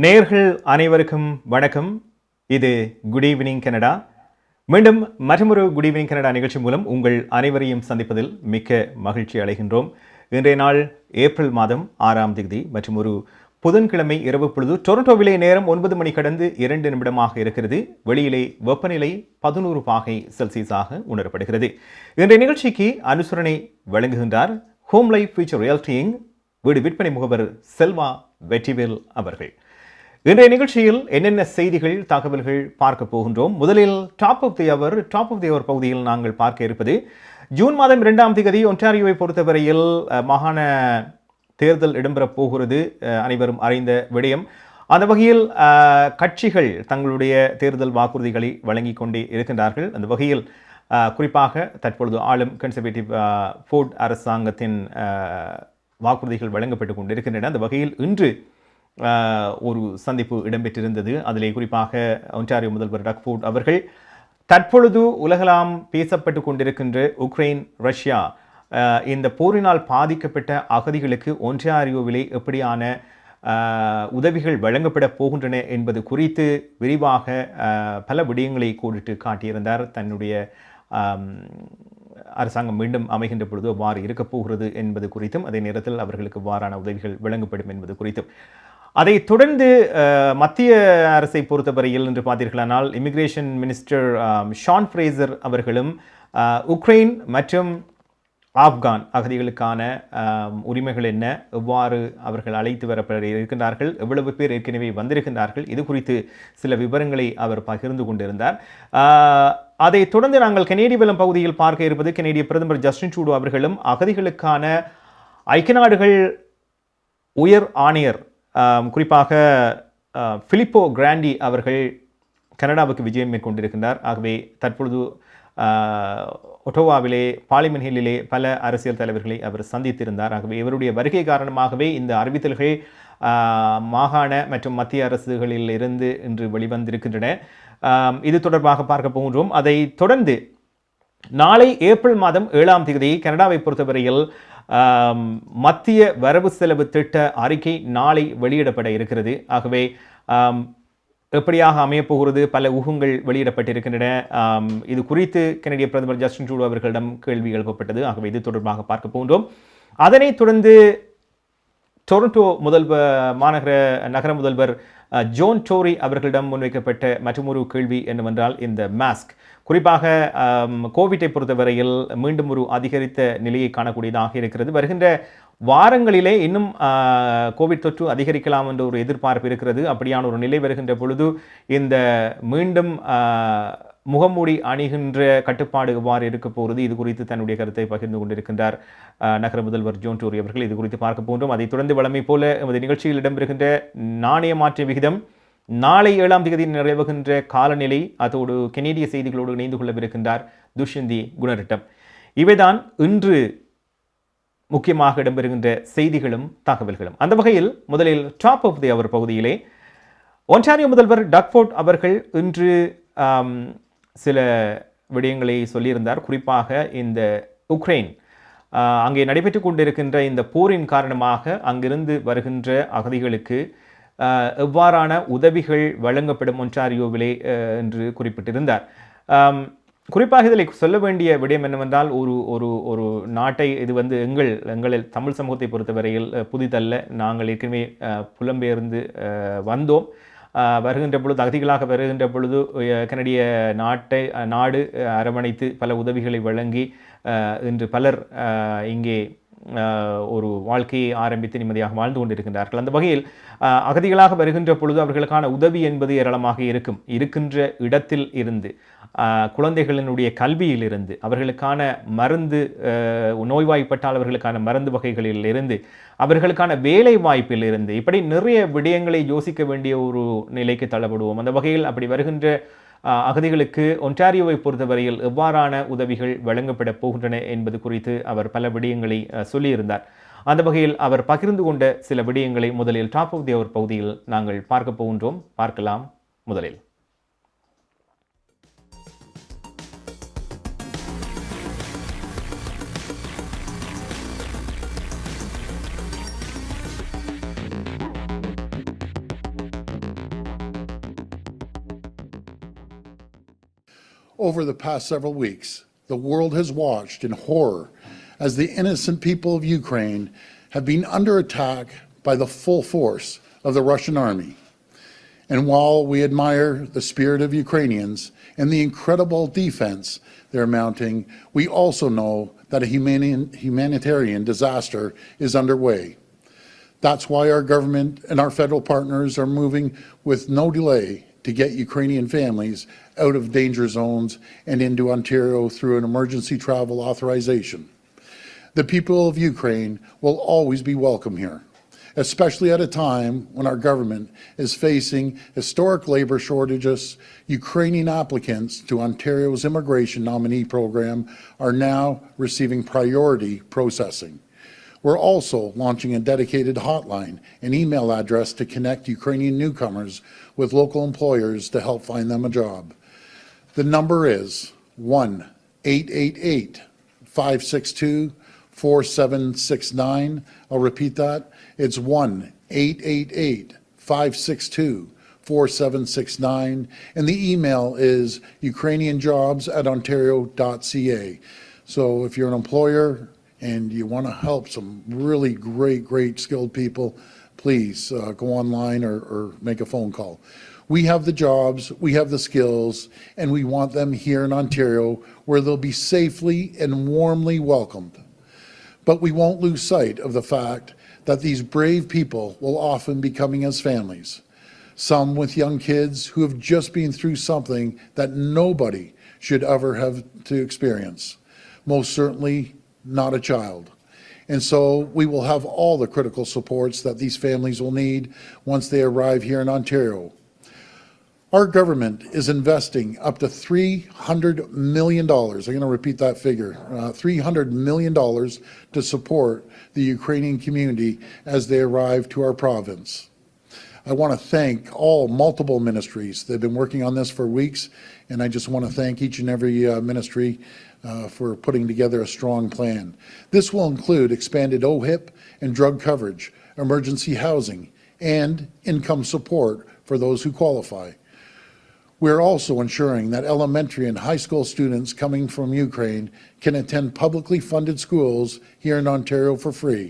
நேயர்கள் அனைவருக்கும் வணக்கம். இது குட் ஈவினிங் கனடா. மீண்டும் மற்றொரு குட் ஈவினிங் கனடா நிகழ்ச்சி மூலம் உங்கள் அனைவரையும் சந்திப்பதில் மிக்க மகிழ்ச்சி அடைகின்றோம். இன்றைய நாள் ஏப்ரல் மாதம் 6ஆம் தேதி மற்றும் ஒரு புதன்கிழமை இரவு பொழுது. டொரண்டோவிலே நேரம் 9 மணி கடந்து 2 நிமிடமாக இருக்கிறது. வெளியிலே வெப்பநிலை 11 பாகை செல்சியஸாக உணரப்படுகிறது. இன்றைய நிகழ்ச்சிக்கு அனுசரணை வழங்குகின்றார் ஹோம் லைஃப் ஃபியூச்சர் ரியல்டியிங் வீடு விற்பனை முகவர் செல்வா வெற்றிவேல் அவர்கள். இன்றைய நிகழ்ச்சியில் என்னென்ன செய்திகள் தகவல்கள் பார்க்க போகின்றோம். முதலில் டாப் ஆஃப் தி அவர் பகுதியில் நாங்கள் பார்க்க இருப்பது ஜூன் மாதம் 2ஆம் தேதி ஒன்டாரியோவை பொறுத்தவரையில் மாகாண தேர்தல் இடம்பெறப் போகிறது. அனைவரும் அறிந்த விடயம். அந்த வகையில் கட்சிகள் தங்களுடைய தேர்தல் வாக்குறுதிகளை வழங்கி கொண்டே இருக்கின்றார்கள். அந்த வகையில் குறிப்பாக தற்பொழுது ஆளும் கன்சர்வேட்டிவ் ஃபோர்ட் அரசாங்கத்தின் வாக்குறுதிகள் வழங்கப்பட்டு கொண்டிருக்கின்றன. அந்த வகையில் இன்று ஒரு சந்திப்பு இடம்பெற்றிருந்தது. அதிலே குறிப்பாக ஒன்டாரியோ முதல்வர் டக் ஃபோர்ட் அவர்கள் தற்பொழுது உலகளாம் பேசப்பட்டு கொண்டிருக்கின்ற உக்ரைன் ரஷ்யா இந்த போரினால் பாதிக்கப்பட்ட அகதிகளுக்கு ஒன்டாரியோவிலே எப்படியான உதவிகள் வழங்கப்பட போகின்றன என்பது குறித்து விரிவாக பல விடயங்களை கோடிட்டு காட்டியிருந்தார். தன்னுடைய அரசாங்கம் மீண்டும் அமைகின்ற பொழுது அவ்வாறு இருக்கப் போகிறது என்பது குறித்தும், அதே நேரத்தில் அவர்களுக்கு வாரான உதவிகள் வழங்கப்படும் என்பது குறித்தும். அதைத் தொடர்ந்து மத்திய அரசை பொறுத்தவரையில் என்று பார்த்தீர்களானால் இமிகிரேஷன் மினிஸ்டர் ஷான் ஃப்ரேசர் அவர்களும் உக்ரைன் மற்றும் ஆப்கான் அகதிகளுக்கான உரிமைகள் என்ன, எவ்வாறு அவர்கள் அழைத்து வரப்பட இருக்கின்றார்கள், எவ்வளவு பேர் ஏற்கனவே வந்திருக்கின்றார்கள், இது குறித்து சில விவரங்களை அவர் பகிர்ந்து கொண்டிருந்தார். அதைத் தொடர்ந்து நாங்கள் கனேடிய வலம் பகுதியில் பார்க்க இருப்பது கனேடிய பிரதமர் ஜஸ்டின் ட்ரூடோ அவர்களும் அகதிகளுக்கான ஐக்கிய நாடுகள் உயர் ஆணையர் குறிப்பாக பிலிப்போ கிராண்டி அவர்கள் கனடாவுக்கு விஜயம் மேற்கொண்டிருக்கின்றார். ஆகவே தற்பொழுது ஒட்டோவாவிலே பார்லிமென்ட் ஹில்லிலே பல அரசியல் தலைவர்களை அவர் சந்தித்திருந்தார். ஆகவே இவருடைய வருகை காரணமாகவே இந்த அறிவித்தல்கள் மாகாண மற்றும் மத்திய அரசுகளில் இருந்து இன்று வெளிவந்திருக்கின்றன. இது தொடர்பாக பார்க்க போகின்றோம். அதை தொடர்ந்து நாளை ஏப்ரல் மாதம் 7ஆம் தேதி கனடாவை பொறுத்தவரையில் மத்திய வரவு செலவு திட்ட அறிக்கை நாளை வெளியிடப்பட இருக்கிறது. ஆகவே எப்படியாக அமையப்போகிறது, பல ஊகங்கள் வெளியிடப்பட்டிருக்கின்றன. இது குறித்து கனடிய பிரதமர் ஜஸ்டின் ட்ரூடோ அவர்களிடம் கேள்வி எழுப்பப்பட்டது. ஆகவே இது தொடர்பாக பார்க்க போகின்றோம். அதனைத் தொடர்ந்து டொரண்டோ நகர முதல்வர் ஜோன் டோரி அவர்களிடம் முன்வைக்கப்பட்ட மற்றொரு கேள்வி என்னவென்றால் இந்த மாஸ்க், குறிப்பாக கோவிட்டை பொறுத்தவரையில் மீண்டும் ஒரு அதிகரித்த நிலையை காணக்கூடியதாக இருக்கிறது. வருகின்ற வாரங்களிலே இன்னும் கோவிட் தொற்று அதிகரிக்கலாம் என்ற ஒரு எதிர்பார்ப்பு இருக்கிறது. அப்படியான ஒரு நிலை வருகின்ற பொழுது இந்த மீண்டும் முகமூடி அணிகின்ற கட்டுப்பாடு எவ்வாறு இருக்க போகிறது, இது குறித்து தன்னுடைய கருத்தை பகிர்ந்து கொண்டிருக்கின்றார் நகர முதல்வர் ஜோன் டோரி அவர்கள். இது குறித்து பார்க்க போன்றோம். அதைத் தொடர்ந்து வழமை போல எமது நிகழ்ச்சியில் இடம்பெறுகின்ற நாணய மாற்று விகிதம், நாளை 7ஆம் தேதி நிறைவுகின்ற காலநிலை, அதோடு கனேடிய செய்திகளோடு இணைந்து கொள்ளவிருக்கின்றார் துஷ்யந்தி குணரட்டம். இவைதான் இன்று முக்கியமாக இடம்பெறுகின்ற செய்திகளும் தகவல்களும். அந்த வகையில் முதலில் டாப் ஆஃப் தி அவர் பகுதியிலே ஒன்டாரியோ முதல்வர் டக் ஃபோர்ட் அவர்கள் இன்று சில விடயங்களை சொல்லியிருந்தார். குறிப்பாக இந்த உக்ரைன் அங்கே நடைபெற்று கொண்டிருக்கின்ற இந்த போரின் காரணமாக அங்கிருந்து வருகின்ற அகதிகளுக்கு எவ்வாறான உதவிகள் வழங்கப்படும் ஒன்டாரியோவிலே என்று குறிப்பிட்டிருந்தார். குறிப்பாக இதில் சொல்ல வேண்டிய விடயம் என்னவென்றால், ஒரு நாட்டை இது எங்களில் தமிழ் சமூகத்தை பொறுத்தவரையில் புதிதல்ல. நாங்கள் ஏற்கனவே புலம்பெயர்ந்து வந்தோம். வருகின்ற பொழுது அகதிகளாக வருகின்ற பொழுது கனடிய நாடு அரவணைத்து பல உதவிகளை வழங்கி இன்று பலர் இங்கே ஒரு வாழ்க்கையை ஆரம்பித்து நிம்மதியாக வாழ்ந்து கொண்டிருக்கின்றார்கள். அந்த வகையில் அகதிகளாக வருகின்ற பொழுது அவர்களுக்கான உதவி என்பது ஏராளமாக இருக்கின்ற இடத்தில் இருந்து, குழந்தைகளினுடைய கல்வியில் இருந்து, அவர்களுக்கான மருந்து, நோய்வாய்ப்பட்டால் அவர்களுக்கான மருந்து வகைகளில் இருந்து, அவர்களுக்கான வேலை வாய்ப்பில் இருந்து, இப்படி நிறைய விடயங்களை யோசிக்க வேண்டிய ஒரு நிலைக்கு தள்ளப்படுவோம். அந்த வகையில் அப்படி வருகின்ற அகதிகளுக்கு ஒன்டாரியோவை பொறுத்தவரையில் எவ்வாறான உதவிகள் வழங்கப்பட போகின்றன என்பது குறித்து அவர் பல விடயங்களை சொல்லியிருந்தார். அந்த வகையில் அவர் பகிர்ந்து கொண்ட சில விடயங்களை முதலில் டாப் ஆஃப் தி அவர் பகுதியில் நாங்கள் பார்க்க போகின்றோம். பார்க்கலாம். முதலில் Over the past several weeks, the world has watched in horror as the innocent people of Ukraine have been under attack by the full force of the Russian army. And while we admire the spirit of Ukrainians and the incredible defense they're mounting, we also know that a humanitarian disaster is underway. That's why our government and our federal partners are moving with no delay to get Ukrainian families out of danger zones and into Ontario through an emergency travel authorization. The people of Ukraine will always be welcome here, especially at a time when our government is facing historic labor shortages. Ukrainian applicants to Ontario's immigration nominee program are now receiving priority processing. We're also launching a dedicated hotline and email address to connect Ukrainian newcomers with local employers to help find them a job. The number is 1-888-562-4769. I'll repeat that. It's 1-888-562-4769. And the email is ukrainianjobs@ontario.ca. So if you're an employer and you want to help some really great skilled people, please go online or make a phone call. We have the jobs, we have the skills, and we want them here in Ontario where they'll be safely and warmly welcomed. But we won't lose sight of the fact that these brave people will often be coming as families, some with young kids who have just been through something that nobody should ever have to experience, most certainly not a child. And so we will have all the critical supports that these families will need once they arrive here in Ontario. Our government is investing up to $300 million. I'm going to repeat that figure, $300 million to support the Ukrainian community as they arrive to our province. I want to thank all multiple ministries. They've been working on this for weeks, and I just want to thank each and every ministry for putting together a strong plan. This will include expanded OHIP and drug coverage, emergency housing, and income support for those who qualify. We're also ensuring that elementary and high school students coming from Ukraine can attend publicly funded schools here in Ontario for free.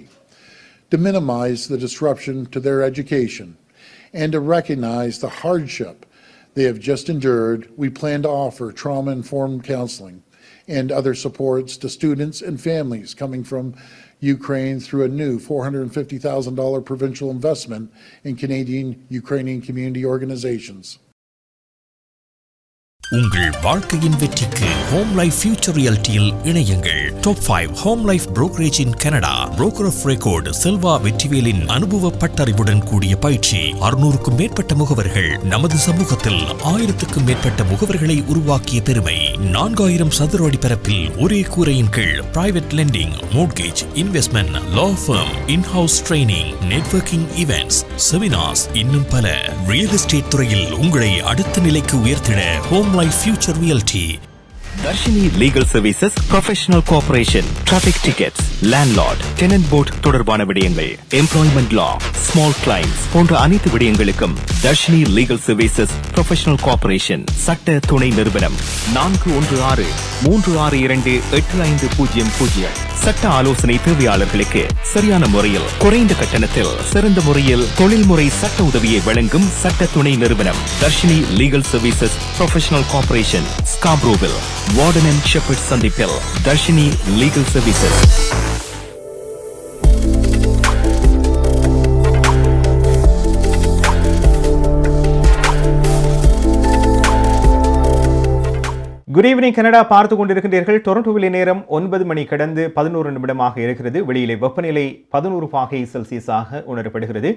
To minimize the disruption to their education and to recognize the hardship they have just endured, we plan to offer trauma-informed counseling and other supports to students and families coming from Ukraine through a new $450,000 provincial investment in Canadian Ukrainian community organizations. உங்கள் வாழ்க்கையின் வெற்றிக்கு home life future ரியாலிட்டியில் இணையுங்கள். Top 5 home life brokerage in Canada. Broker of record Selva வெற்றிவேலின் அனுபவ பட்டறிவுடன் கூடிய பயிற்சி. 600க்கும் மேற்பட்ட முகவர்கள் நமது சமூகத்தில் 1000க்கும் மேற்பட்ட முகவர்களை உருவாக்கிய பெருமை. 4000 சதுர அடி பரப்பில் ஒரே கூரையின் கீழ் private lending, mortgage, investment, law firm, in house training, networking events, seminars, இன்னும் பல. ரியல் எஸ்டேட் துறையில் உங்களை அடுத்த நிலைக்கு உயர்த்திட home Life Future Realty. Darshini Legal Services Professional Corporation, Traffic Tickets, Landlord, Tenant Board தொடர்பான விடயங்கள், Employment Law, Small Claims போன்ற அனைத்து விடயங்களுக்கும் Darshini Legal Services Professional Corporation சட்ட துணை நிறுவனம் 4163628500. சட்ட ஆலோசனை தேவையாளர்களுக்கு சரியான முறையில் குறைந்த கட்டணத்தில் சிறந்த முறையில் தொழில்முறை சட்ட உதவியை வழங்கும் சட்ட துணை நிறுவனம் Darshini Legal Services Professional Corporation, Scarborough, Warden and Shepherd சந்திப்பில் Darshini Legal Services. Good evening Canada பார்த்து கொண்டிருக்கின்றீர்கள். டொரண்டோவில் நேரம் 9 மணி கடந்து 11 நிமிடமாக இருக்கிறது. வெளியிலே வெப்பநிலை 11 பாகை செல்சியஸாக உணரப்படுகிறது.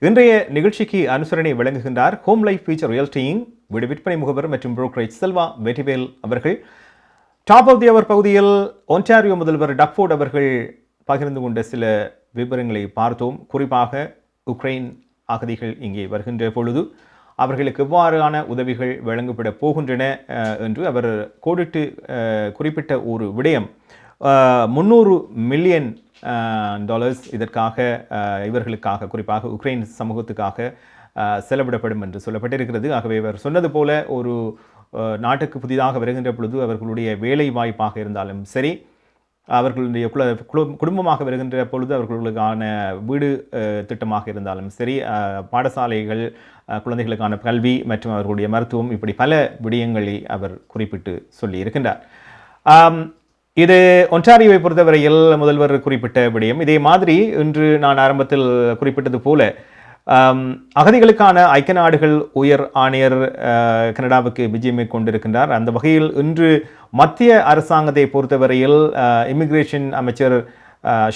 இன்றைய நிகழ்ச்சிக்கு அனுசரணை வழங்குகின்றார் ஹோம் லைஃப் ஃபியூச்சர் ரியல்டியின் வீடு விற்பனை முகவர் மற்றும் புரோக்கரேஜ் செல்வா வெற்றிவேல் அவர்கள். டாப் ஆஃப் தி அவர் பகுதியில் ஒன்டாரியோ முதல்வர் டக்ஃபோர்ட் அவர்கள் பகிர்ந்து கொண்ட சில விவரங்களை பார்த்தோம். குறிப்பாக உக்ரைன் அகதிகள் இங்கே வருகின்ற பொழுது அவர்களுக்கு எவ்வாறான உதவிகள் வழங்கப்பட போகின்றன என்று அவர் கோடிட்டு குறிப்பிட்ட ஒரு விடயம். $300 மில்லியன் இதற்காக இவர்களுக்காக குறிப்பாக உக்ரைன் சமூகத்துக்காக செலவிடப்படும் என்று சொல்லப்பட்டிருக்கிறது. ஆகவே அவர் சொன்னது போல ஒரு நாட்டுக்கு புதிதாக வருகின்ற பொழுது அவர்களுடைய வேலை வாய்ப்பாக இருந்தாலும் சரி, அவர்களுடைய குடும்பமாக வருகின்ற பொழுது அவர்களுக்கான வீடு திட்டமாக இருந்தாலும் சரி, பாடசாலைகள், குழந்தைகளுக்கான கல்வி மற்றும் அவர்களுடைய மருத்துவம், இப்படி பல விடயங்களை அவர் குறிப்பிட்டு சொல்லியிருக்கின்றார். இது ஒன்டாரியோவை பொறுத்தவரையில் முதல்வர் குறிப்பிட்ட விடயம். இதே மாதிரி இன்று நான் ஆரம்பத்தில் குறிப்பிட்டது போல அகதிகளுக்கான ஐக்கிய நாடுகள் உயர் ஆணையர் கனடாவுக்கு விஜயம் மேற்கொண்டிருக்கின்றார். அந்த வகையில் இன்று மத்திய அரசாங்கத்தை பொறுத்தவரையில் இமிகிரேஷன் அமைச்சர்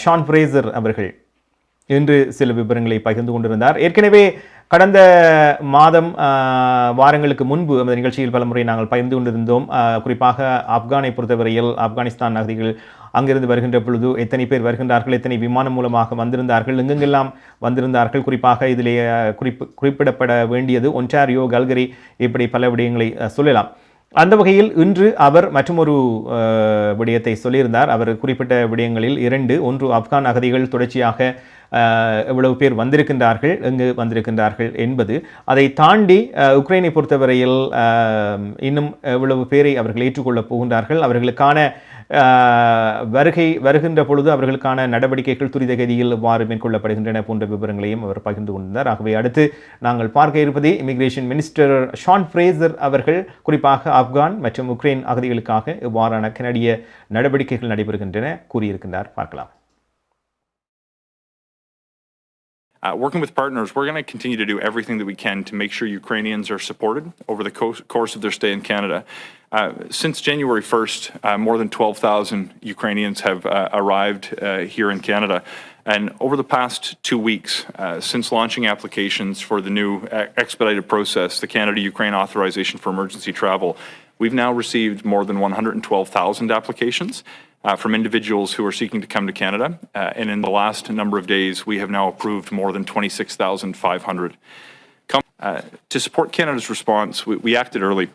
ஷான் ஃப்ரேசர் அவர்கள் இன்று சில விவரங்களை பகிர்ந்து கொண்டிருந்தார். ஏற்கனவே கடந்த மாதம் வாரங்களுக்கு முன்பு அந்த நிகழ்ச்சியில் பலமுறை நாங்கள் பகிர்ந்து கொண்டிருந்தோம். குறிப்பாக ஆப்கானை பொறுத்தவரையில் ஆப்கானிஸ்தான் அகதிகள் அங்கிருந்து வருகின்ற பொழுது எத்தனை பேர் வருகின்றார்கள், எத்தனை விமானம் மூலமாக வந்திருந்தார்கள், எங்கெங்கெல்லாம் வந்திருந்தார்கள், குறிப்பாக இதிலே குறிப்பிடப்பட வேண்டியது ஒன்டாரியோ, கல்கரி, இப்படி பல விடயங்களை சொல்லலாம். அந்த வகையில் இன்று அவர் மற்றொரு விடயத்தை சொல்லியிருந்தார். அவர் குறிப்பிட்ட விடயங்களில் 2. ஒன்று, ஆப்கான் அகதிகள் தொடர்ச்சியாக எவ்வளவு பேர் வந்திருக்கின்றார்கள், எங்கு வந்திருக்கின்றார்கள் என்பது. அதை தாண்டி உக்ரைனை பொறுத்தவரையில் இன்னும் எவ்வளவு பேரை அவர்கள் ஏற்றுக்கொள்ளப் போகின்றார்கள், அவர்களுக்கான வருகின்ற பொழுது அவர்களுக்கான நடவடிக்கைகள் துரித கதியில் எவ்வாறு மேற்கொள்ளப்படுகின்றன போன்ற விவரங்களையும் அவர் பகிர்ந்து கொண்டிருந்தார். ஆகவே அடுத்து நாங்கள் பார்க்க இருப்பது இமிகிரேஷன் மினிஸ்டர் ஷான் ஃப்ரேசர் அவர்கள் குறிப்பாக ஆப்கான் மற்றும் உக்ரைன் அகதிகளுக்காக எவ்வாறான கனடிய நடவடிக்கைகள் நடைபெறுகின்றன கூறியிருக்கின்றார். பார்க்கலாம். Working with partners, we're going to continue to do everything that we can to make sure Ukrainians are supported over the course of their stay in Canada. Since January 1st, more than 12,000 Ukrainians have arrived here in Canada. And over the past 2 weeks, since launching applications for the new expedited process, the Canada-Ukraine Authorization for Emergency Travel, we've now received more than 112,000 applications from individuals who are seeking to come to Canada. And in the last number of days, we have now approved more than 26,500. To support Canada's response, we acted early.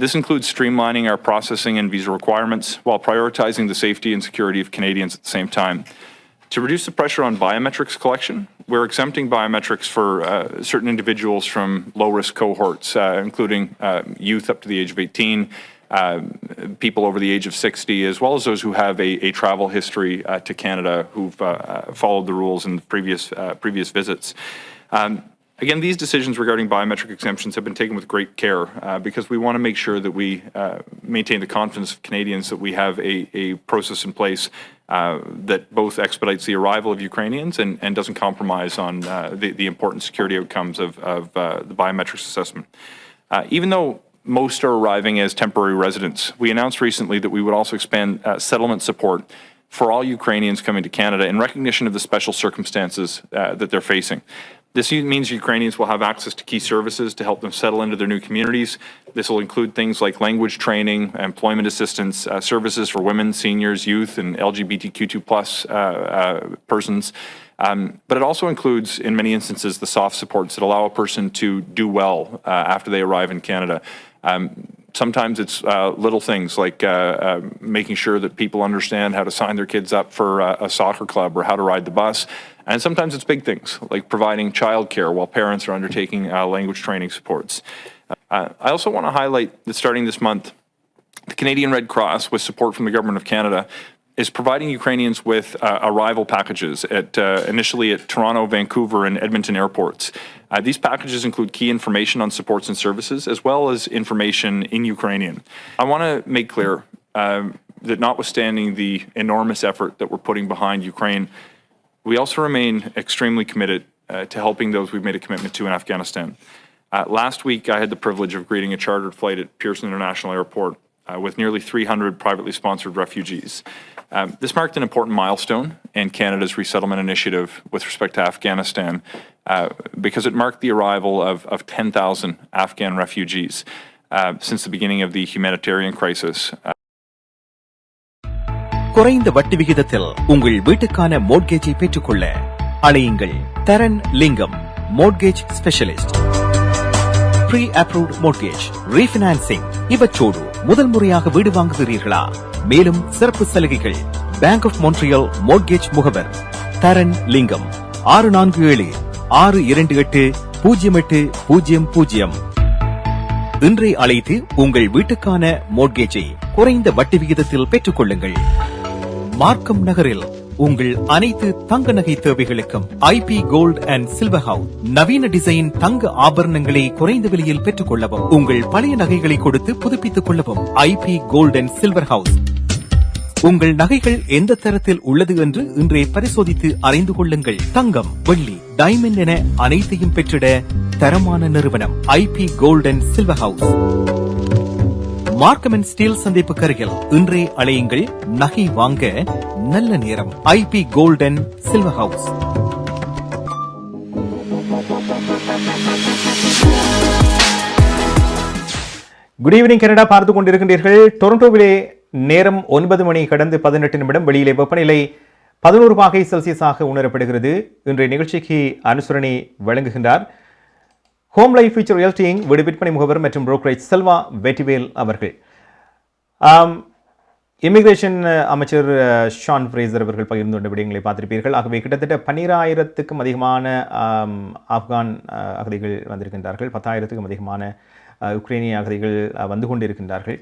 This includes streamlining our processing and visa requirements while prioritizing the safety and security of Canadians at the same time. To reduce the pressure on biometrics collection, we're exempting biometrics for certain individuals from low-risk cohorts, including youth up to the age of 18, people over the age of 60, as well as those who have a travel history to Canada who've followed the rules in the previous visits. Again, these decisions regarding biometric exemptions have been taken with great care because we want to make sure that we maintain the confidence of Canadians that we have a process in place that both expedites the arrival of Ukrainians and doesn't compromise on the important security outcomes of the biometrics assessment. Even though most are arriving as temporary residents, we announced recently that we would also expand settlement support for all Ukrainians coming to Canada in recognition of the special circumstances that they're facing. This means Ukrainians will have access to key services to help them settle into their new communities. This will include things like language training, employment assistance, services for women, seniors, youth, and LGBTQ2+ persons. But it also includes, in many instances, the soft supports that allow a person to do well after they arrive in Canada. Sometimes it's little things like making sure that people understand how to sign their kids up for a soccer club or how to ride the bus. And sometimes it's big things like providing childcare while parents are undertaking language training supports. I also want to highlight that starting this month, the Canadian Red Cross, with support from the Government of Canada, is providing Ukrainians with arrival packages initially at Toronto, Vancouver, and Edmonton airports. These packages include key information on supports and services, as well as information in Ukrainian. I want to make clear that notwithstanding the enormous effort that we're putting behind Ukraine, we also remain extremely committed to helping those we've made a commitment to in Afghanistan. Last week, I had the privilege of greeting a chartered flight at Pearson International Airport with nearly 300 privately sponsored refugees. This marked an important milestone in Canada's resettlement initiative with respect to Afghanistan because it marked the arrival of 10,000 Afghan refugees since the beginning of the humanitarian crisis. குறைந்த வட்டி விகிதத்தில் உங்கள் வீட்டுக்கான மோட்கேஜை பெற்றுக்கொள்ள அழையுங்கள் Tharan Lingam mortgage specialist. Pre approved mortgage, refinancing இவற்றோடு முதல் முறையாக வீடு வாங்குகிறீர்களா? மேலும் சிறப்பு சலுகைகள். பேங்க் ஆஃப் மோன்ட்ரியல் மோட்கேஜ் முகவர் தரன் லிங்கம் 647-628-0800. இன்றே அழைத்து உங்கள் வீட்டுக்கான மோட்கேஜை குறைந்த வட்டி விகிதத்தில் பெற்றுக் கொள்ளுங்கள். மார்க்கம் நகரில் உங்கள் அனைத்து தங்க நகை தேவைகளுக்கும் IP gold and silver house. நவீன டிசைன் தங்க ஆபரணங்களை குறைந்த விலையில் பெற்றுக் கொள்ளவும், உங்கள் பழைய நகைகளை கொடுத்து புதுப்பித்துக் கொள்ளவும் IP gold and silver house. உங்கள் நகைகள் எந்த தரத்தில் உள்ளது என்று இன்றே பரிசோதித்து அறிந்து கொள்ளுங்கள். தங்கம், வெள்ளி, டைமண்ட் என அனைத்தையும் பெற்றிட தரமான நிறுவனம் IP gold and silver house. Markham and Steeles சந்திப்பு கருகில் இன்றே அழையுங்கள். நகை வாங்க நல்ல நேரம். IP gold and silver house. Good evening Canada பார்த்துக் கொண்டிருக்கின்றீர்கள். டொரண்டோவிலே நேரம் 9 மணி கடந்து 18 நிமிடம். வெளியிலே வெப்பநிலை 11 பாகை செல்சியஸாக உணரப்படுகிறது. இன்றைய நிகழ்ச்சிக்கு அனுசரணை வழங்குகின்றார் ஹோம் லைஃப் ஃபியூச்சர் ரியல்டிங் வீடு விற்பனை முகவர் மற்றும் புரோக்கரேஜ் செல்வா வெட்டிவேல் அவர்கள். இமிகிரேஷன் அமைச்சர் ஷான் ஃப்ரேசர் அவர்கள் பகிர்ந்து கொண்ட விடயங்களை பார்த்திருப்பீர்கள். ஆகவே கிட்டத்தட்ட 12,000க்கும் அதிகமான ஆப்கான் அகதிகள் வந்திருக்கின்றார்கள். 10,000க்கும் அதிகமான உக்ரைனிய அகதிகள் வந்து கொண்டிருக்கின்றார்கள்.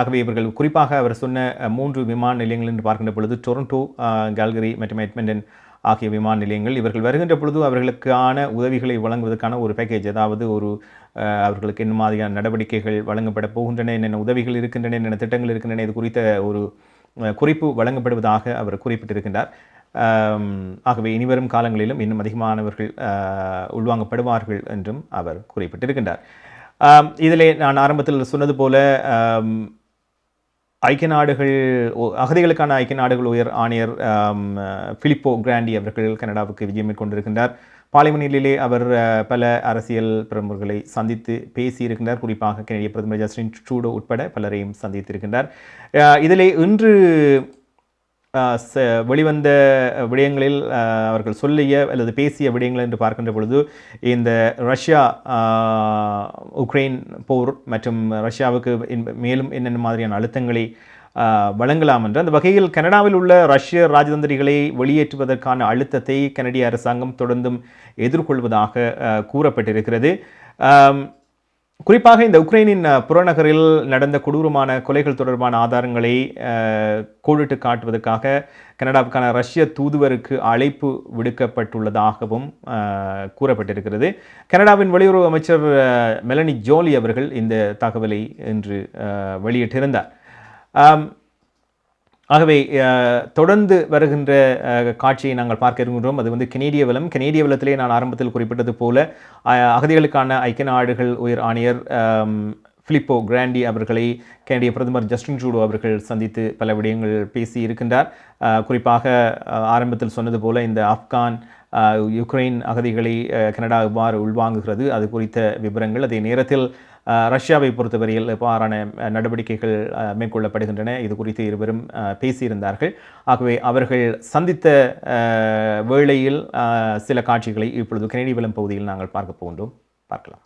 ஆகவே இவர்கள் குறிப்பாக அவர் சொன்ன 3 விமான நிலையங்கள் என்று பார்க்கின்ற பொழுது டொரண்டோ, கால்கரி மற்றும் எட்மண்டன் ஆகிய விமான நிலையங்கள். இவர்கள் வருகின்ற பொழுது அவர்களுக்கான உதவிகளை வழங்குவதற்கான ஒரு பேக்கேஜ், அதாவது அவர்களுக்கு என்ன மாதிரியான நடவடிக்கைகள் வழங்கப்பட போகின்றன, என்னென்ன உதவிகள் இருக்கின்றன, என்னென்ன திட்டங்கள் இருக்கின்றன, இது குறித்த ஒரு குறிப்பு வழங்கப்படுவதாக அவர் குறிப்பிட்டிருக்கின்றார். ஆகவே இனிவரும் காலங்களிலும் இன்னும் அதிகமானவர்கள் உள்வாங்கப்படுவார்கள் என்றும் அவர் குறிப்பிட்டிருக்கின்றார். இதிலே நான் ஆரம்பத்தில் சொன்னது போல ஐக்கிய நாடுகள் அகதிகளுக்கான ஐக்கிய நாடுகள் உயர் ஆணையர் பிலிப்போ கிராண்டி அவர்கள் கனடாவுக்கு விஜயம் மேற்கொண்டிருக்கின்றார். பார்லிமென்டிலே அவர் பல அரசியல் பிரமுகர்களை சந்தித்து பேசியிருக்கின்றார். குறிப்பாக கனடிய பிரதமர் ஜஸ்டின் ட்ரூடோ உட்பட பலரையும் சந்தித்திருக்கின்றார். இதிலே இன்று வெளிவந்த விடயங்களில் அவர்கள் சொல்லிய அல்லது பேசிய விடயங்கள் என்று பார்க்கின்ற பொழுது இந்த ரஷ்யா உக்ரைன் போர் மற்றும் ரஷ்யாவுக்கு மேலும் என்னென்ன மாதிரியான அழுத்தங்களை வழங்கலாம் என்று, அந்த வகையில் கனடாவில் உள்ள ரஷ்ய ராஜதந்திரிகளை வெளியேற்றுவதற்கான அழுத்தத்தை கனடிய அரசாங்கம் தொடர்ந்தும் எதிர்கொள்வதாக கூறப்பட்டிருக்கிறது. குறிப்பாக இந்த உக்ரைனின் புறநகரில் நடந்த கொடூரமான கொலைகள் தொடர்பான ஆதாரங்களை கோடிட்டு காட்டுவதற்காக கனடாவுக்கான ரஷ்ய தூதுவருக்கு அழைப்பு விடுக்கப்பட்டுள்ளதாகவும் கூறப்பட்டிருக்கிறது. கனடாவின் வெளியுறவு அமைச்சர் மெலனி ஜோலி அவர்கள் இந்த தகவலை இன்று வெளியிட்டிருந்தார். ஆகவே தொடர்ந்து வருகின்ற காட்சியை நாங்கள் பார்க்க இருக்கின்றோம். அது கனேடிய வலம். கனேடிய வலத்திலே நான் ஆரம்பத்தில் குறிப்பிட்டது போல அகதிகளுக்கான ஐக்கிய நாடுகள் உயர் ஆணையர் பிலிப்போ கிராண்டி அவர்களை கனடிய பிரதமர் ஜஸ்டின் ட்ரூடோ அவர்கள் சந்தித்து பல விடயங்கள் பேசி இருக்கின்றார். குறிப்பாக ஆரம்பத்தில் சொன்னது போல இந்த ஆப்கான் யுக்ரைன் அகதிகளை கனடா எவ்வாறு உள்வாங்குகிறது அது குறித்த விவரங்கள், அதே நேரத்தில் ரஷ்யாவை பொறுத்தவரையில் எவ்வாறான நடவடிக்கைகள் மேற்கொள்ளப்படுகின்றன இது குறித்து இருவரும் பேசியிருந்தார்கள். ஆகவே அவர்கள் சந்தித்த வேளையில் சில காட்சிகளை இப்பொழுது கனேடிய வலம் பகுதியில் நாங்கள் பார்க்க போகின்றோம். பார்க்கலாம்.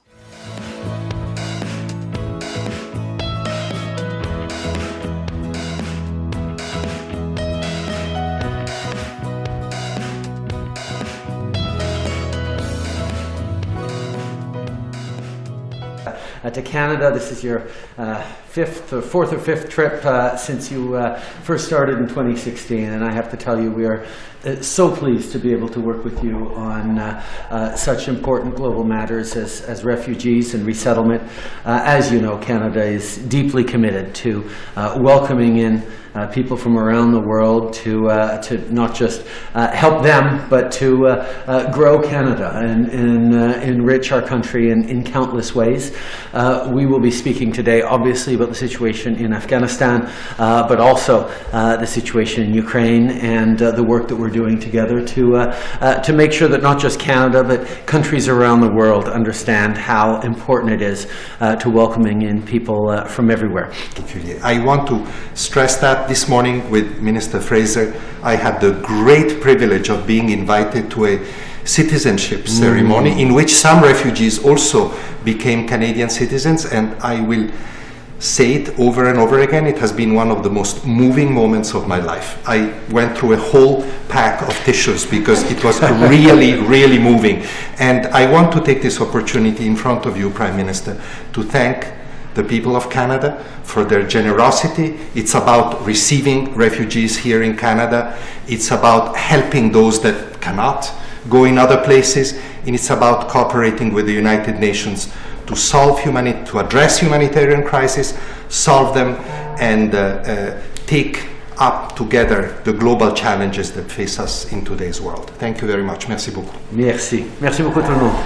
To Canada. This is your fourth or fifth trip since you first started in 2016, and I have to tell you we are so pleased to be able to work with you on such important global matters as refugees and resettlement. As you know, Canada is deeply committed to welcoming in people from around the world to not just help them, but to grow Canada and enrich our country in countless ways. We will be speaking today, obviously, about the situation in Afghanistan, but also the situation in Ukraine and the work that we're doing together to make sure that not just Canada, but countries around the world understand how important it is to welcoming in people from everywhere. I want to stress that this morning with Minister Fraser, I had the great privilege of being invited to a citizenship ceremony in which some refugees also became Canadian citizens, and I will say it over and over again. It has been one of the most moving moments of my life. I went through a whole pack of tissues because it was really, really moving. And I want to take this opportunity in front of you, Prime Minister, to thank the people of Canada for their generosity. It's about receiving refugees here in Canada. It's about helping those that cannot go in other places. And it's about cooperating with the United Nations to to address humanitarian crisis, solve them, and take up together the global challenges that face us in today's world. Thank you very much. Merci beaucoup. Merci. Merci beaucoup tout le monde.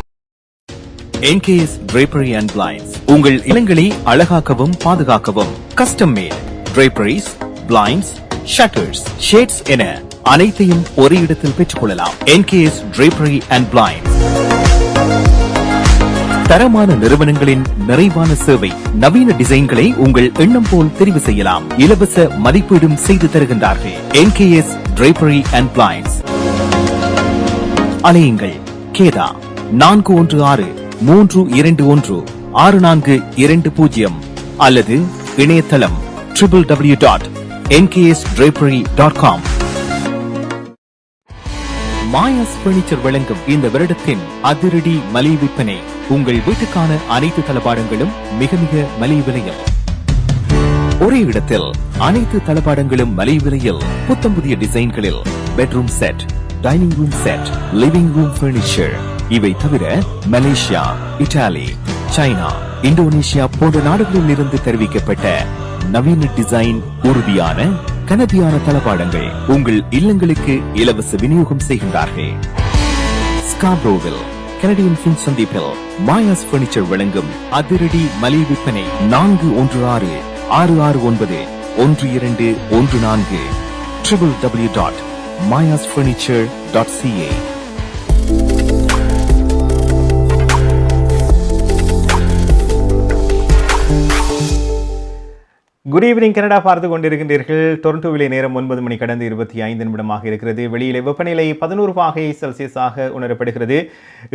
NKS Drapery and Blinds உங்கள் இல்லங்களை அழகாக்கவும் பாதுகாக்கவும் custom mat draperies, blinds, shutters, shades என அனைத்தையும் ஒரே இடத்தில் பெற்றுக்கொள்ளலாம். NKS Drapery and Blinds தரமான நிறுவனங்களின் நிறைவான சேவை, நவீன டிசைன்களை உங்கள் எண்ணம் போல் தெரிவு செய்யலாம். இலவச மதிப்பீடும் செய்து தருகின்றார்கள். NKS Drapery and Blinds. அலையுங்கள் கேதா 416-321-6420 அல்லது இணையதளம் www.nksdrapery.com. மாயாஸ் பர்னிச்சர் வழங்கும் இந்த வருடத்தின் அதிரடி மலிவு விற்பனை. உங்கள் வீட்டுக்கான அனைத்து தளபாடங்களும் மிக மிக மலிவு விலையில். ஒரே இடத்தில் அனைத்து தளபாடங்களும் மலிவு விலையில். புத்தம் புதிய டிசைன்களில் bedroom set, dining room set, living room furniture. இவை தவிர மலேசியா, இத்தாலி, சைனா, இந்தோனேஷியா போன்ற நாடுகளில் இருந்து தெரிவிக்கப்பட்ட நவீன டிசைன், உறுதியான கனதியான தளபாடங்கள் உங்கள் இல்லங்களுக்கு இலவச விநியோகம் செய்கின்றார்கள். ஸ்கார்பரோவில் கனடியன் ஃபின்ச் சந்திப்பில் மாயாஸ் பர்னிச்சர் வழங்கும் அதிரடி மலிவு விற்பனை. 416-669-1214 www.mayasfurniture.ca. குட் ஈவினிங் கனடா பார்த்து கொண்டிருக்கின்றீர்கள். டொரண்டோவிலே நேரம் 9 மணி கடந்து 25 நிமிடமாக இருக்கிறது. வெளியிலே வெப்பநிலை 11 பாகை செல்சியஸாக உணரப்படுகிறது.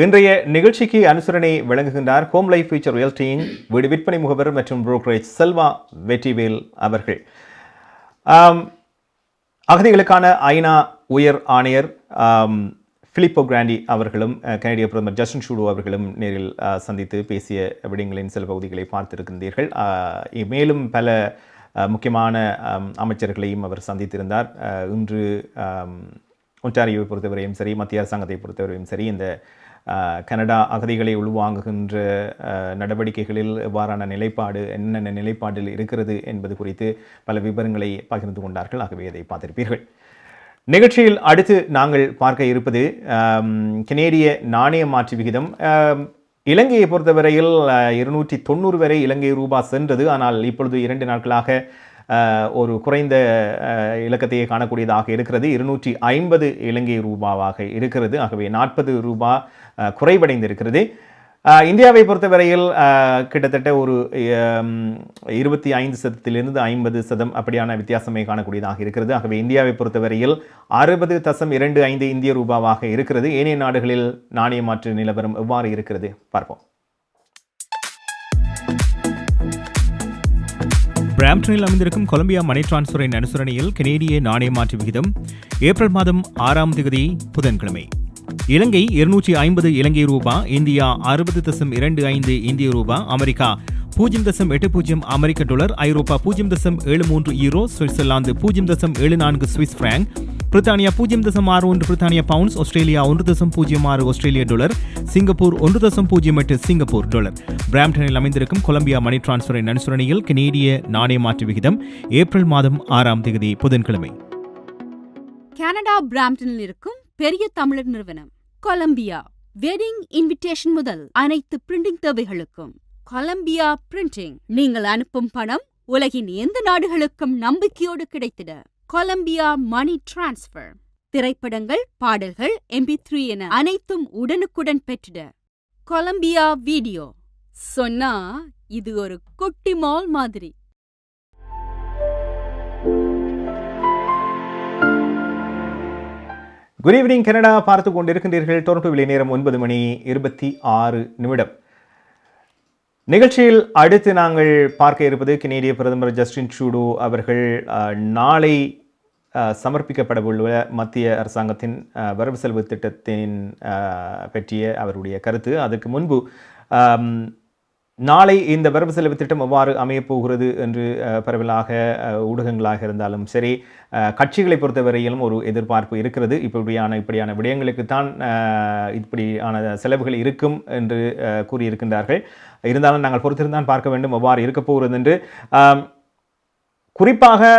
இன்றைய நிகழ்ச்சிக்கு அனுசரணை வழங்குகின்றார் ஹோம் லைஃப் ஃபியூச்சர் ரியல்டியின் வீடு விற்பனை முகவர் மற்றும் புரோக்கரேஜ் செல்வா வெற்றிவேல் அவர்கள். அகதிகளுக்கான ஐநா உயர் ஆணையர் பிலிப்போ கிராண்டி அவர்களும் கனடிய பிரதமர் ஜஸ்டின் ட்ரூடோ அவர்களும் நேரில் சந்தித்து பேசிய விடயங்களின் சில பகுதிகளை பார்த்திருக்கின்றீர்கள். மேலும் பல முக்கியமான அமைச்சர்களையும் அவர் சந்தித்திருந்தார். இன்று ஒன்டாரியோவை பொறுத்தவரையும் சரி, மத்திய அரசாங்கத்தை பொறுத்தவரையும் சரி, இந்த கனடா அகதிகளை உள்வாங்குகின்ற நடவடிக்கைகளில் எவ்வாறான நிலைப்பாடு, என்னென்ன நிலைப்பாடில் இருக்கிறது என்பது குறித்து பல விவரங்களை பகிர்ந்து கொண்டார்கள். ஆகவே அதை பார்த்திருப்பீர்கள். நிகழ்ச்சியில் அடுத்து நாங்கள் பார்க்க இருப்பது கனேடிய நாணய மாற்று விகிதம். இலங்கையை பொறுத்தவரையில் 290 வரை இலங்கை ரூபா சென்றது. ஆனால் இப்பொழுது 2 நாட்களாக ஒரு குறைந்த இலக்கத்தையே காணக்கூடியதாக இருக்கிறது. 250 இலங்கை ரூபாவாக இருக்கிறது. ஆகவே 40 ரூபா குறைவடைந்திருக்கிறது. இந்தியாவை பொறுத்தவரையில் கிட்டத்தட்ட ஒரு 25% 50% அப்படியான வித்தியாசமே காணக்கூடியதாக இருக்கிறது. ஆகவே இந்தியாவை பொறுத்தவரையில் 60.25 இந்திய ரூபாவாக இருக்கிறது. ஏனைய நாடுகளில் நாணய மாற்று நிலவரம் எவ்வாறு இருக்கிறது பார்ப்போம். பிராம்ப்டனில் அமைந்திருக்கும் கொலம்பியா மணி டிரான்ஸ்ஃபரின் அனுசரணையில் கனேடிய நாணய மாற்று விகிதம் ஏப்ரல் மாதம் 6ஆம் தேதி புதன்கிழமை இலங்கை 250 இலங்கை ரூபா, இந்தியா 60.25 இந்திய ரூபா, அமெரிக்கா 0.80 அமெரிக்க டாலர், ஐரோப்பா 0.73 யூரோ, சுவிட்சர்லாந்து 0.74 சுவிஸ் பிராங்க், பிரித்தானியா 0.61 பிரித்தானியா பவுண்ட்ஸ், ஆஸ்திரேலியா 1.06 ஆஸ்திரேலிய டாலர், சிங்கப்பூர் 1.08 சிங்கப்பூர் டாலர். பிராம்ப்டனில் அமைந்திருக்கும் கொலம்பியா மணி டிரான்ஸ்ஃபரின் அனுசரணையில் கனேடிய நாணய மாற்று விகிதம் ஏப்ரல் மாதம் 6ஆம் தேதி புதன்கிழமை. கனடா பிராம்ப்டனில் இருக்கும் பெரிய தமிழர் நிறுவனம் கொலம்பியா. வெட்டிங் இன்விடேஷன் முதல் அனைத்து பிரிண்டிங் தேவைகளுக்கும் கொலம்பியா பிரிண்டிங். நீங்கள் அனுப்பும் பணம் உலகின் எந்த நாடுகளுக்கும் நம்பிக்கையோடு கிடைத்திட கொலம்பியா மணி டிரான்ஸ்ஃபர். திரைப்படங்கள், பாடல்கள், MP3 என அனைத்தும் உடனுக்குடன் பெற்றிட கொலம்பியா வீடியோ. சொன்னா இது ஒரு குட்டி மால் மாதிரி. குட் ஈவினிங் கனடா பார்த்து கொண்டிருக்கின்றீர்கள். டொரண்டோவில் நேரம் 9 மணி 26 நிமிடம். நிகழ்ச்சியில் அடுத்து நாங்கள் பார்க்க இருப்பது கனேடிய பிரதமர் ஜஸ்டின் ட்ரூடோ அவர்கள் நாளை சமர்ப்பிக்கப்படவுள்ள மத்திய அரசாங்கத்தின் வரவு செலவு திட்டத்தின் பற்றிய அவருடைய கருத்து. அதற்கு முன்பு நாளை இந்த வரவு செலவு திட்டம் எவ்வாறு அமையப் போகிறது என்று பரவலாக ஊடகங்களாக இருந்தாலும் சரி, கட்சிகளை பொறுத்தவரையிலும் ஒரு எதிர்பார்ப்பு இருக்கிறது. இப்படியான விடயங்களுக்குத்தான் இப்படியான செலவுகள் இருக்கும் என்று கூறியிருக்கின்றார்கள். இருந்தாலும் நாங்கள் பொறுத்திருந்தான் பார்க்க வேண்டும் எவ்வாறு இருக்கப் போகிறது என்று. குறிப்பாக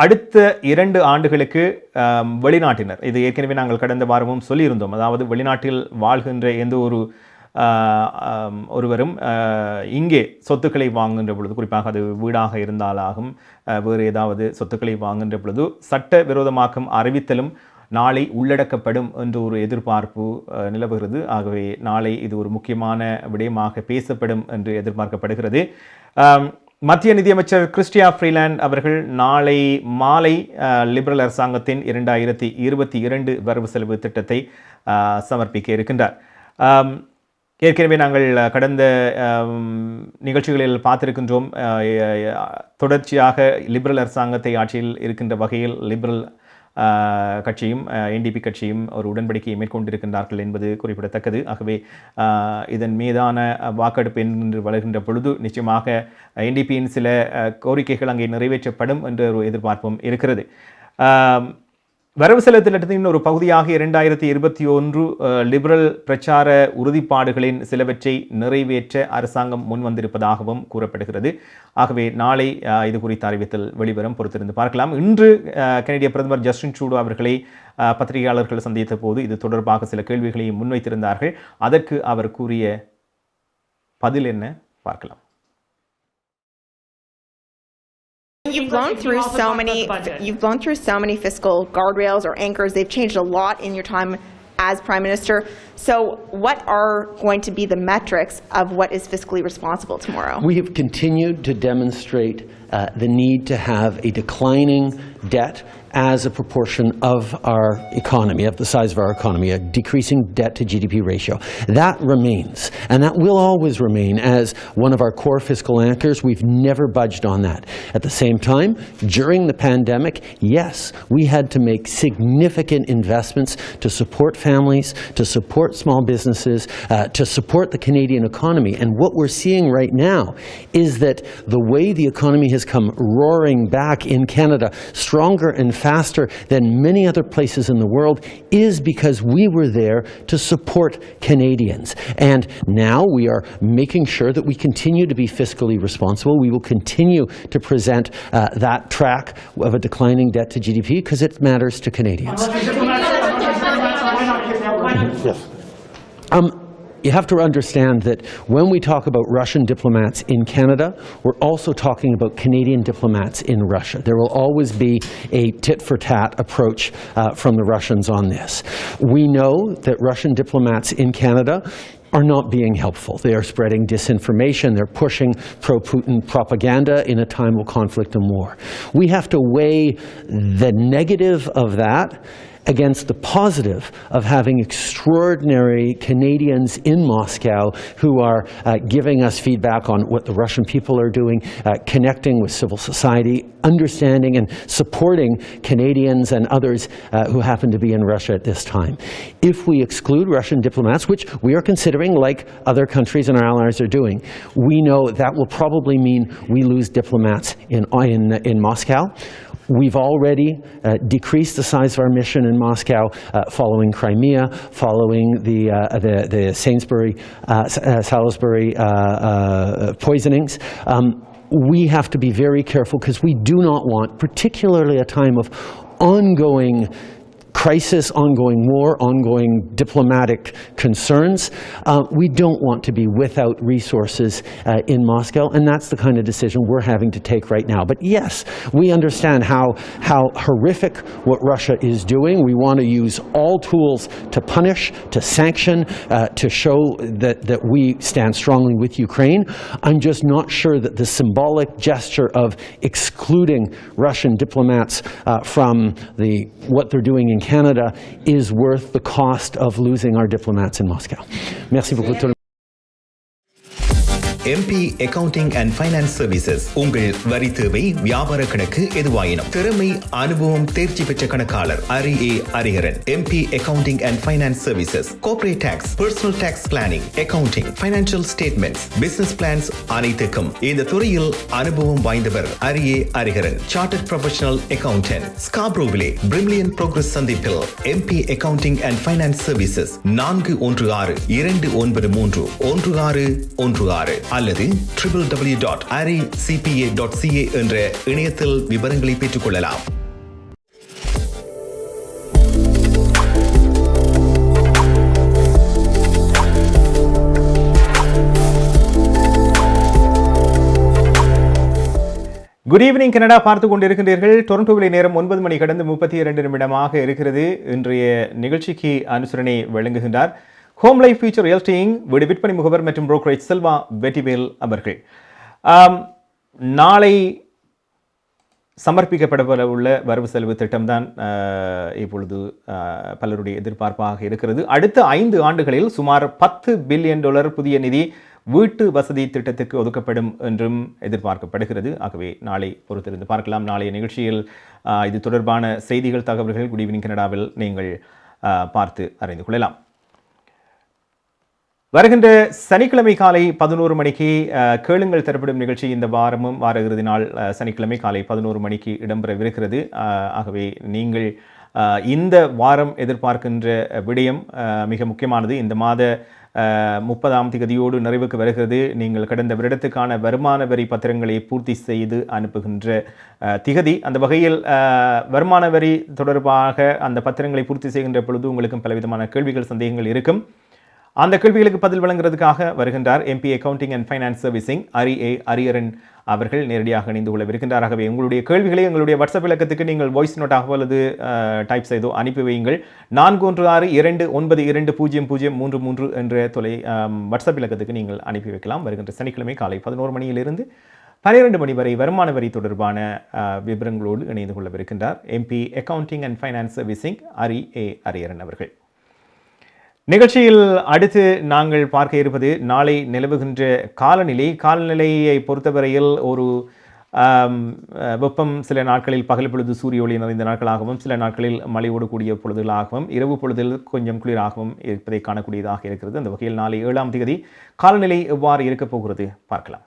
அடுத்த 2 ஆண்டுகளுக்கு வெளிநாட்டினர், இது ஏற்கனவே நாங்கள் கடந்த வாரமும் சொல்லியிருந்தோம், அதாவது வெளிநாட்டில் வாழ்கின்ற எந்த ஒருவரும் இங்கே சொத்துக்களை வாங்குகின்ற பொழுது, குறிப்பாக அது வீடாக இருந்தாலாகும், வேறு ஏதாவது சொத்துக்களை வாங்குகின்ற பொழுது சட்ட விரோதமாக்கும் அறிவித்தலும் நாளை உள்ளடக்கப்படும் என்ற ஒரு எதிர்பார்ப்பு நிலவுகிறது. ஆகவே நாளை இது ஒரு முக்கியமான விடயமாக பேசப்படும் என்று எதிர்பார்க்கப்படுகிறது. மத்திய நிதியமைச்சர் கிறிஸ்டியா ஃப்ரீலாண்ட் அவர்கள் நாளை மாலை லிபரல் அரசாங்கத்தின் 2022 வரவு செலவு திட்டத்தை சமர்ப்பிக்க இருக்கின்றார். ஏற்கனவே நாங்கள் கடந்த நிகழ்ச்சிகளில் பார்த்திருக்கின்றோம், தொடர்ச்சியாக லிபரல் அரசாங்கத்தை ஆட்சியில் இருக்கின்ற வகையில் லிபரல் கட்சியும் NDP கட்சியும் ஒரு உடன்படிக்கையை மேற்கொண்டிருக்கின்றார்கள் என்பது குறிப்பிடத்தக்கது. ஆகவே இதன் மீதான வாக்கெடுப்பு என்று வருகின்ற பொழுது நிச்சயமாக NDPயின் சில கோரிக்கைகள் அங்கே நிறைவேற்றப்படும் என்ற ஒரு எதிர்பார்ப்பும் இருக்கிறது. வரவு செலவு திட்டத்தின் ஒரு பகுதியாக 2021 லிபரல் பிரச்சார உறுதிப்பாடுகளின் சிலவற்றை நிறைவேற்ற அரசாங்கம் முன்வந்திருப்பதாகவும் கூறப்படுகிறது. ஆகவே நாளை இது குறித்த அறிவித்தல் வெளிவரும், பொறுத்திருந்து பார்க்கலாம். இன்று கனேடிய பிரதமர் ஜஸ்டின் ட்ரூடோ அவர்களை பத்திரிகையாளர்கள் சந்தித்த போது இது தொடர்பாக சில கேள்விகளை முன்வைத்திருந்தார்கள். அதற்கு அவர் கூறிய பதில் என்ன பார்க்கலாம். You've blown through so many fiscal guardrails or anchors. They've changed a lot in your time as Prime Minister. So what are going to be the metrics of what is fiscally responsible tomorrow? We have continued to demonstrate the need to have a declining debt as a proportion of our economy, of the size of our economy, a decreasing debt to GDP ratio. That remains, and that will always remain as one of our core fiscal anchors. We've never budged on that. At the same time, during the pandemic, yes, we had to make significant investments to support families, to support small businesses, to support the Canadian economy. And what we're seeing right now is that the way the economy has come roaring back in Canada, stronger and faster than many other places in the world, is because we were there to support Canadians. And now we are making sure that we continue to be fiscally responsible. We will continue to present that track of a declining debt to GDP because it matters to Canadians. Yes. You have to understand that when we talk about Russian diplomats in Canada, we're also talking about Canadian diplomats in Russia. There will always be a tit-for-tat approach from the Russians on this. We know that Russian diplomats in Canada are not being helpful. They are spreading disinformation. They're pushing pro-Putin propaganda in a time of conflict and war. We have to weigh the negative of that against the positive of having extraordinary Canadians in Moscow who are giving us feedback on what the Russian people are doing, connecting with civil society, understanding and supporting Canadians and others who happen to be in Russia at this time. If we exclude Russian diplomats, which we are considering like other countries and our allies are doing, we know that will probably mean we lose diplomats in Moscow. We've already decreased the size of our mission in Moscow following Crimea, following the Salisbury poisonings. We have to be very careful because we do not want, particularly a time of ongoing crisis, ongoing war, ongoing diplomatic concerns. We don't want to be without resources in Moscow, and that's the kind of decision we're having to take right now. But yes, we understand how horrific what Russia is doing. We want to use all tools to punish, to sanction, to show that we stand strongly with Ukraine. I'm just not sure that the symbolic gesture of excluding Russian diplomats from what they're doing in Canada is worth the cost of losing our diplomats in Moscow. Merci beaucoup. MP accounting and finance services. உங்கள் வரி தேவை, வியாபார கணக்கு எதுவாயினும் திறமை, அனுபவம், தேர்ச்சி பெற்ற கணக்காளர் RA Hariharan. MP accounting and finance services. Corporate tax, personal tax planning, accounting, financial statements, business plans அனைத்துக்கும் இந்த துறையில் அனுபவம் வாய்ந்தவர் RA Hariharan. Chartered professional accountant. ஸ்காப்ரோவிலே பிரிமிலியன் ப்ரோக்ரஸ் சந்திப்பில் MP accounting and finance services 416-213-1616 அல்லது www.aricpa.ca என்ற இணையத்தில் விவரங்களை பெற்றுக் கொள்ளலாம். குட் ஈவினிங் கனடா பார்த்து கொண்டிருக்கின்றீர்கள். டொரண்டோவில் நேரம் 9 மணி கடந்து 32 நிமிடமாக இருக்கிறது. இன்றைய நிகழ்ச்சிக்கு அனுசரணை வழங்குகின்றார் ஹோம் லைஃப் ஃபியூச்சர் ரியல்டிங் வீடு விற்பனை முகவர் மற்றும் புரோக்கரேஜ் செல்வா வெட்டிவேல் அவர்கள். நாளை சமர்ப்பிக்கப்பட உள்ள வரவு செலவு திட்டம்தான் இப்பொழுது பலருடைய எதிர்பார்ப்பாக இருக்கிறது. அடுத்த 5 ஆண்டுகளில் சுமார் $10 பில்லியன் புதிய நிதி வீட்டு வசதி திட்டத்துக்கு ஒதுக்கப்படும் என்றும் எதிர்பார்க்கப்படுகிறது. ஆகவே நாளை பொறுத்திருந்து பார்க்கலாம். நாளைய நிகழ்ச்சியில் இது தொடர்பான செய்திகள், தகவல்கள் குட் ஈவினிங் கனடாவில் நீங்கள் பார்த்து அறிந்து கொள்ளலாம். வருகின்ற சனிக்கிழமை காலை 11 மணிக்கு கேளுங்கள் தரப்படும் நிகழ்ச்சி இந்த வாரமும் வார இறுதி நாள் சனிக்கிழமை காலை 11 மணிக்கு இடம்பெறவிருக்கிறது. ஆகவே நீங்கள் இந்த வாரம் எதிர்பார்க்கின்ற விடயம் மிக முக்கியமானது. இந்த மாத 30ஆம் தேதியோடு நிறைவுக்கு வருகிறது. நீங்கள் கடந்த வருடத்துக்கான வருமான வரி பத்திரங்களை பூர்த்தி செய்து அனுப்புகின்ற திகதி. அந்த வகையில் வருமான வரி தொடர்பாக அந்த பத்திரங்களை பூர்த்தி செய்கின்ற பொழுது உங்களுக்கும் பலவிதமான கேள்விகள், சந்தேகங்கள் இருக்கும். அந்த கேள்விகளுக்கு பதில் வழங்குறதுக்காக வருகின்றார் MP accounting and finance servicing RA Hariharan அவர்கள் நேரடியாக இணைந்து கொள்ளவிருக்கின்றார். ஆகவே உங்களுடைய கேள்விகளை எங்களுடைய வாட்ஸ்அப் இலக்கத்துக்கு நீங்கள் வாய்ஸ் நோட்டாக அல்லது டைப் செய்தோ அனுப்பி வையுங்கள். 4162920033 என்ற வாட்ஸ்அப் இலக்கத்துக்கு நீங்கள் அனுப்பி வைக்கலாம். வருகின்ற சனிக்கிழமை காலை 11 மணியிலிருந்து 12 மணி வரை வருமான வரி தொடர்பான விவரங்களோடு இணைந்து கொள்ளவிருக்கின்றார் MP accounting and finance servicing RA Hariharan அவர்கள். நிகழ்ச்சியில் அடுத்து நாங்கள் பார்க்க இருப்பது நாளை நிலவுகின்ற காலநிலையை பொறுத்தவரையில் ஒரு வெப்பம் சில நாட்களில் பகல் பொழுது சூரிய ஒளி நிறைந்த நாட்களாகவும், சில நாட்களில் மழையோடு கூடிய பொழுதுகளாகவும், இரவு பொழுதில் கொஞ்சம் குளிராகவும் இருப்பதை காணக்கூடியதாக இருக்கிறது. அந்த வகையில் நாளை 7ஆம் தேதி காலநிலை எவ்வாறு இருக்கப் போகிறது பார்க்கலாம்.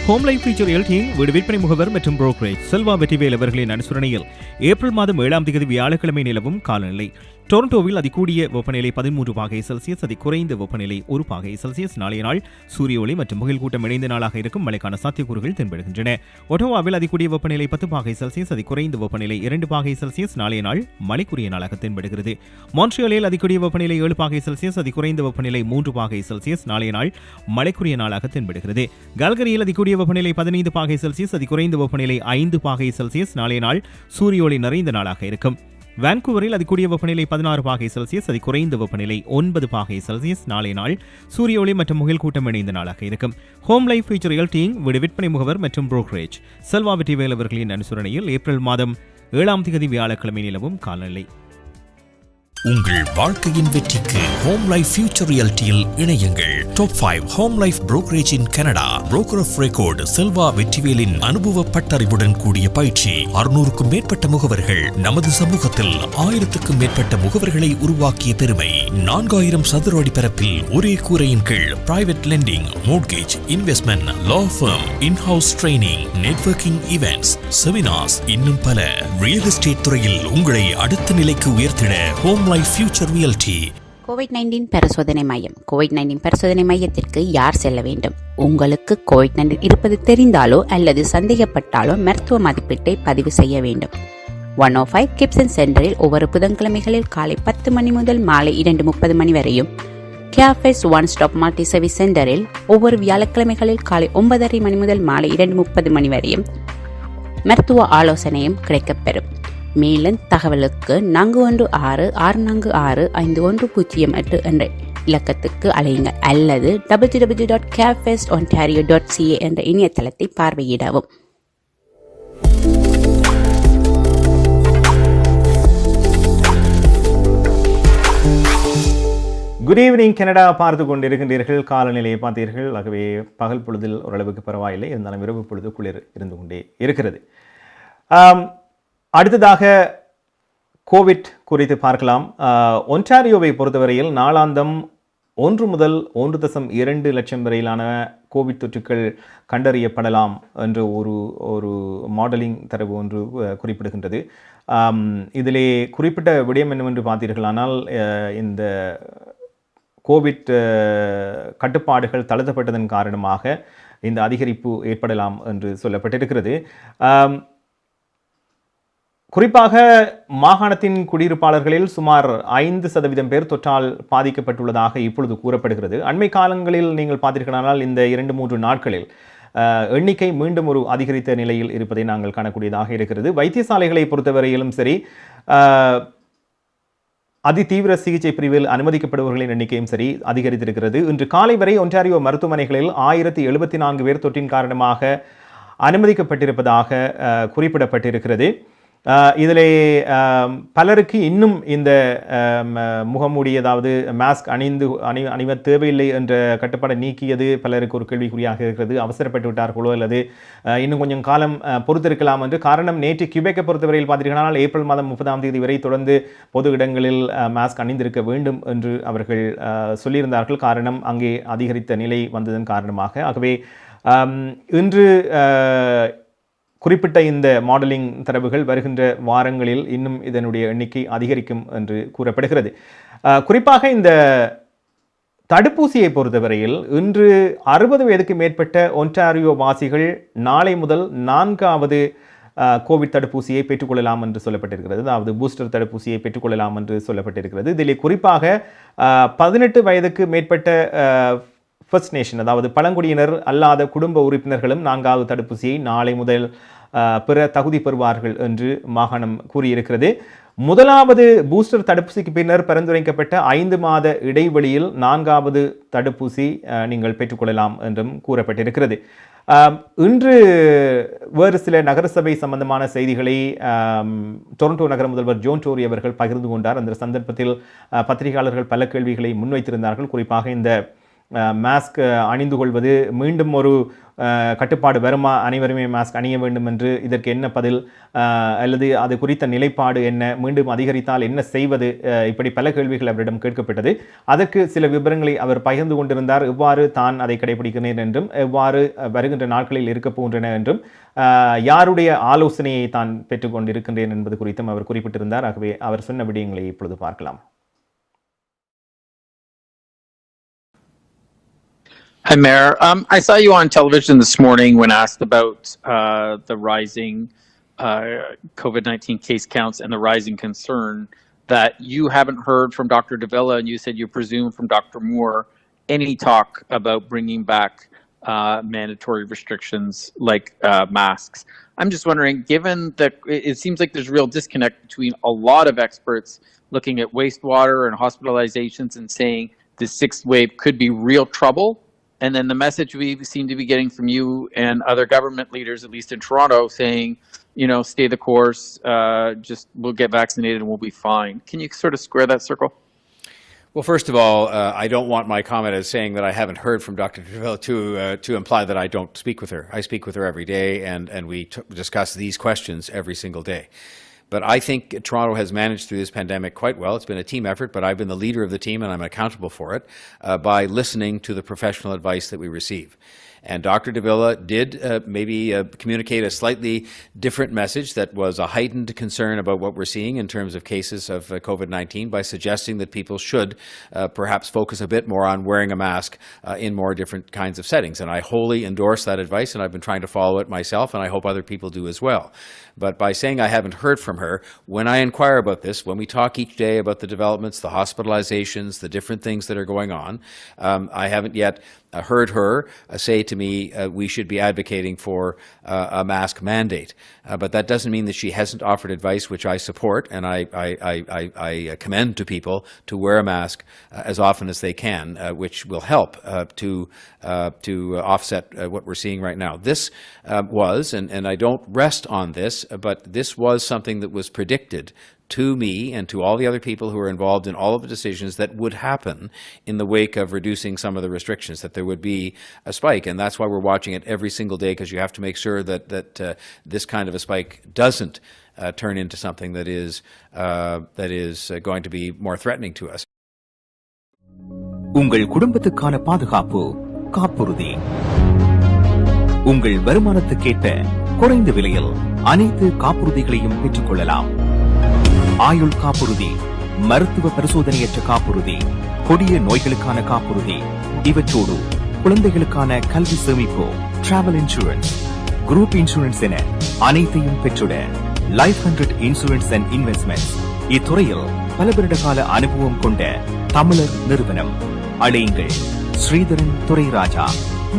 ஹோம் லைஃப் ஃபியூச்சர் ரியல்டிங் வீடு விற்பனை முகவர் மற்றும் புரோக்கரேஜ் செல்வா வெட்டிவேல் அவர்களின் அனுசரணையில் ஏப்ரல் மாதம் 7ஆம் தேதி வியாழக்கிழமை நிலவும் காலநிலை. டொரண்டோவில் அதிகூடிய வெப்பநிலை 13 பாகை செல்சியஸ், அதி குறைந்த வெப்பநிலை 1 பாகை செல்சியஸ். நாளைய நாள் சூரிய ஒளி மற்றும் முகில் கூட்டம் இணைந்த நாளாக இருக்கும். மழைக்கான சாத்தியக்கூறுகள் தென்படுகின்றன. ஒட்டோவாவில் அதிகூடிய வெப்பநிலை 10 பாகை செல்சியஸ், அதி குறைந்த வெப்பநிலை 2 பாகை செல்சியஸ். நாளைய நாள் மழைக்குரிய நாளாக தென்படுகிறது. மான்ட்ரியாலில் அதிகூடிய வெப்பநிலை 7 பாகை செல்சியஸ், அதி குறைந்த வெப்பநிலை 3 பாகை செல்சியஸ். நாளைய நாள் மழைக்குரிய நாளாக தென்படுகிறது. கால்கரியில் அதிகூடிய வெப்பநிலை 15 பாகை செல்சியஸ், அதி குறைந்த வெப்பநிலை 5 பாகை செல்சியஸ். நாளைய நாள் சூரிய ஒளி நிறைந்த நாளாக இருக்கும். வான்கூவரில் அதிகூடிய வெப்பநிலை 16 பாகை செல்சியஸ், அதி குறைந்த வெப்பநிலை 9 பாகை செல்சியஸ். நாளைய நாள் சூரிய ஒளி மற்றும் முகில் கூட்டம் இணைந்த நாளாக இருக்கும். ஹோம் லைஃப் ஃபியூச்சர் ரியல்டிங் வீடு விற்பனை முகவர் மற்றும் புரோக்கரேஜ் செல்வா வெட்டிவேல் அவர்களின் அனுசரணையில் ஏப்ரல் மாதம் 7ஆம் தேதி வியாழக்கிழமை நிலவும் காலநிலை. உங்கள் வாழ்க்கையின் வெற்றிக்கு ஹோம் லைஃப் ஃபியூச்சர் ரியல்டியில் இணையுங்கள். Top 5 home life brokerage in Canada. Broker of record Selva வெற்றிவேலின் அனுபவ பட்டறிவுடன் கூடிய பயிற்சி. 600க்கும் மேற்பட்ட முகவர்கள். நமது சமூகத்தில் 1000க்கும் மேற்பட்ட முகவர்களை உருவாக்கிய பெருமை. 4000 சதுர அடி பரப்பில் ஒரே கூரையின் கீழ் private lending, mortgage, investment, law firm, in house training, networking events, seminars, இன்னும் பல. ரியல் எஸ்டேட் துறையில் உங்களை அடுத்த நிலைக்கு உயர்த்திட ஹோம் ஃபியூச்சர் ரியல்டி. கோவிட்-19 பரிசோதனை மையம். கோவிட்-19 பரிசோதனை மையத்திற்கு யார் செல்ல வேண்டும்? உங்களுக்கு கோவிட்-19 இருப்பது தெரிந்தாலோ அல்லது சந்தேகப்பட்டாலோ மருத்துவ மதிப்பீட்டை பதிவு செய்ய வேண்டும். 105 கிப்சன் சென்டரில் ஒவ்வொரு புதன்கிழமைகளில் காலை 10 மணி முதல் மாலை 2:30 மணி வரையும், cafes one stop multi service சென்டரில் ஒவ்வொரு வியாழக்கிழமைகளில் காலை 9:30 மணி முதல் மாலை 2:30 மணி வரையும் மருத்துவ ஆலோசனையும் கிடைக்கப்பெறும். மேலும் தகவலுக்கு 416-646-5108 என்ற இலக்கத்துக்கு அழையுங்கள் அல்லது www.cafesontario.ca என்ற இணையதளத்தை பார்வையிடவும். குட் ஈவினிங் கனடா பார்த்து கொண்டிருக்கின்றீர்கள். காலநிலையை பார்த்தீர்கள். ஆகவே பகல் பொழுதில் ஓரளவுக்கு பரவாயில்லை, இருந்தாலும் இரவு பொழுது குளிர் இருந்து கொண்டே இருக்கிறது. அடுத்ததாக கோவிட் குறித்து பார்க்கலாம். ஒன்டாரியோவை பொறுத்தவரையில் நாளாந்தம் 1 முதல் 1.2 லட்சம் வரையிலான கோவிட் தொற்றுக்கள் கண்டறியப்படலாம் என்ற ஒரு மாடலிங் தரவு ஒன்று குறிப்பிடுகின்றது. இதிலே குறிப்பிட்ட விடயம் என்னவென்று பார்த்தீர்களானால், இந்த கோவிட் கட்டுப்பாடுகள் தளர்த்தப்பட்டதன் காரணமாக இந்த அதிகரிப்பு ஏற்படலாம் என்று சொல்லப்பட்டிருக்கிறது. குறிப்பாக மாகாணத்தின் குடியிருப்பாளர்களில் சுமார் 5% பேர் தொற்றால் பாதிக்கப்பட்டுள்ளதாக இப்பொழுது கூறப்படுகிறது. அண்மை காலங்களில் நீங்கள் பார்த்தீர்களானால் இந்த 2-3 நாட்களில் எண்ணிக்கை மீண்டும் ஒரு அதிகரித்த நிலையில் இருப்பதை நாங்கள் காணக்கூடியதாக இருக்கிறது. வைத்தியசாலைகளை பொறுத்தவரையிலும் சரி, அதிதீவிர சிகிச்சை பிரிவில் அனுமதிக்கப்படுபவர்களின் எண்ணிக்கையும் சரி அதிகரித்திருக்கிறது. இன்று காலை வரை ஒன்டாரியோ மருத்துவமனைகளில் 1074 பேர் தொற்றின் காரணமாக அனுமதிக்கப்பட்டிருப்பதாக குறிப்பிடப்பட்டிருக்கிறது. இதிலே பலருக்கு இன்னும் இந்த முகமூடி, அதாவது மாஸ்க் அணிவ தேவையில்லை என்ற கட்டுப்பாடை நீக்கியது பலருக்கு ஒரு கேள்விக்குறியாக இருக்கிறது. அவசரப்பட்டு விட்டார்களோ அல்லது இன்னும் கொஞ்சம் காலம் பொறுத்திருக்கலாம் என்று. காரணம், நேற்று கியூபெக்கை பொறுத்தவரையில் பார்த்தீர்களானால் ஏப்ரல் மாதம் 30ஆம் தேதி வரை தொடர்ந்து பொது இடங்களில் மாஸ்க் அணிந்திருக்க வேண்டும் என்று அவர்கள் சொல்லியிருந்தார்கள். காரணம், அங்கே அதிகரித்த நிலை வந்ததன் காரணமாக. ஆகவே இன்று குறிப்பிட்ட இந்த மாடலிங் தரவுகள் வருகின்ற வாரங்களில் இன்னும் இதனுடைய எண்ணிக்கை அதிகரிக்கும் என்று கூறப்படுகிறது. குறிப்பாக இந்த தடுப்பூசியை பொறுத்தவரையில் இன்று 60 வயதுக்கு மேற்பட்ட ஒன்டாரியோ வாசிகள் நாளை முதல் 4வது கோவிட் தடுப்பூசியை பெற்றுக்கொள்ளலாம் என்று சொல்லப்பட்டிருக்கிறது. அதாவது பூஸ்டர் தடுப்பூசியை பெற்றுக்கொள்ளலாம் என்று சொல்லப்பட்டிருக்கிறது. இதில் குறிப்பாக 18 வயதுக்கு மேற்பட்ட ஃபர்ஸ்ட் நேஷன், அதாவது பழங்குடியினர் அல்லாத குடும்ப உறுப்பினர்களும் 4வது தடுப்பூசியை நாளை முதல் பெற தகுதி பெறுவார்கள் என்று மாகாணம் கூறியிருக்கிறது. முதலாவது பூஸ்டர் தடுப்பூசிக்கு பின்னர் பரிந்துரைக்கப்பட்ட 5 மாத இடைவெளியில் 4வது தடுப்பூசி நீங்கள் பெற்றுக்கொள்ளலாம் என்றும் கூறப்பட்டிருக்கிறது. இன்று வேறு சில நகரசபை சம்பந்தமான செய்திகளை டொரண்டோ நகர முதல்வர் ஜோன் டோரி அவர்கள் பகிர்ந்து கொண்டார். அந்த சந்தர்ப்பத்தில் பத்திரிகையாளர்கள் பல கேள்விகளை முன்வைத்திருந்தார்கள். குறிப்பாக இந்த மாஸ்க் அணிந்து கொள்வது மீண்டும் ஒரு கட்டுப்பாடு வருமா, அனைவருமே மாஸ்க் அணிய வேண்டும் என்று, இதற்கு என்ன பதில், அல்லது அது குறித்த நிலைப்பாடு என்ன, மீண்டும் அதிகரித்தால் என்ன செய்வது, இப்படி பல கேள்விகள் அவரிடம் கேட்கப்பட்டது. அதற்கு சில விவரங்களை அவர் பகிர்ந்து கொண்டிருந்தார். எவ்வாறு தான் அதை கடைபிடிக்கிறேன் என்றும், எவ்வாறு வருகின்ற நாட்களில் இருக்க போகின்றன என்றும், யாருடைய ஆலோசனையை தான் பெற்றுக்கொண்டிருக்கின்றேன் என்பது குறித்தும் அவர் குறிப்பிட்டிருந்தார். ஆகவே அவர் சொன்ன விடயங்களை இப்பொழுது பார்க்கலாம். Hi, Mayor. I saw you on television this morning when asked about the rising COVID-19 case counts and the rising concern that you haven't heard from Dr. Davila, and you said you presume from Dr. Moore any talk about bringing back mandatory restrictions like masks. I'm just wondering, given that it seems like there's a real disconnect between a lot of experts looking at wastewater and hospitalizations and saying the 6th wave could be real trouble, and then the message we seem to be getting from you and other government leaders, at least in Toronto, saying, you know, stay the course, just we'll get vaccinated and we'll be fine. Can you sort of square that circle? Well, first of all, I don't want my comment as saying that I haven't heard from Dr. Trudeau to imply that I don't speak with her. I speak with her every day, and we discuss these questions every single day. But I think Toronto has managed through this pandemic quite well. It's been a team effort, but I've been the leader of the team and I'm accountable for it by listening to the professional advice that we receive. And Dr. Davila did maybe communicate a slightly different message that was a heightened concern about what we're seeing in terms of cases of COVID-19 by suggesting that people should perhaps focus a bit more on wearing a mask in more different kinds of settings. And I wholly endorse that advice, and I've been trying to follow it myself, and I hope other people do as well. But by saying I haven't heard from her, when I inquire about this, when we talk each day about the developments, the hospitalizations, the different things that are going on, I haven't yet heard her say to me we should be advocating for a mask mandate. But that doesn't mean that she hasn't offered advice, which I support, and I commend to people to wear a mask as often as they can, which will help to offset what we're seeing right now. This was, and I don't rest on this, but this was something that was predicted to me and to all the other people who are involved in all of the decisions that would happen in the wake of reducing some of the restrictions, that there would be a spike. And that's why we're watching it every single day, because you have to make sure that this kind of a spike doesn't turn into something that is going to be more threatening to us. உங்கள் குடும்பத்துக்கான பாதுகாப்பு காப்புறுதி. உங்கள் வருமானத்துக்கேற்ப குறைந்த விலையில் அனைத்து காப்புறுதிகளையும் பெற்றுக் கொள்ளலாம். ஆயுள் காப்புறுதி, மருத்துவ பரிசோதனையற்ற காப்புறுதி, கொடிய நோய்களுக்கான காப்புறுதி, இவற்றோடு குழந்தைகளுக்கான கல்வி சேமிப்பு, டிராவல் இன்சூரன்ஸ், குரூப் இன்சூரன்ஸ் என அனைத்தையும் பெற்றுட லைஃப் 100 இன்சூரன்ஸ் அண்ட் இன்வெஸ்ட்மெண்ட் இத்துறையில் பல வருட கால அனுபவம் கொண்ட தமிழர் நிறுவனம். அழையுங்கள் ஸ்ரீதரன் துரைராஜா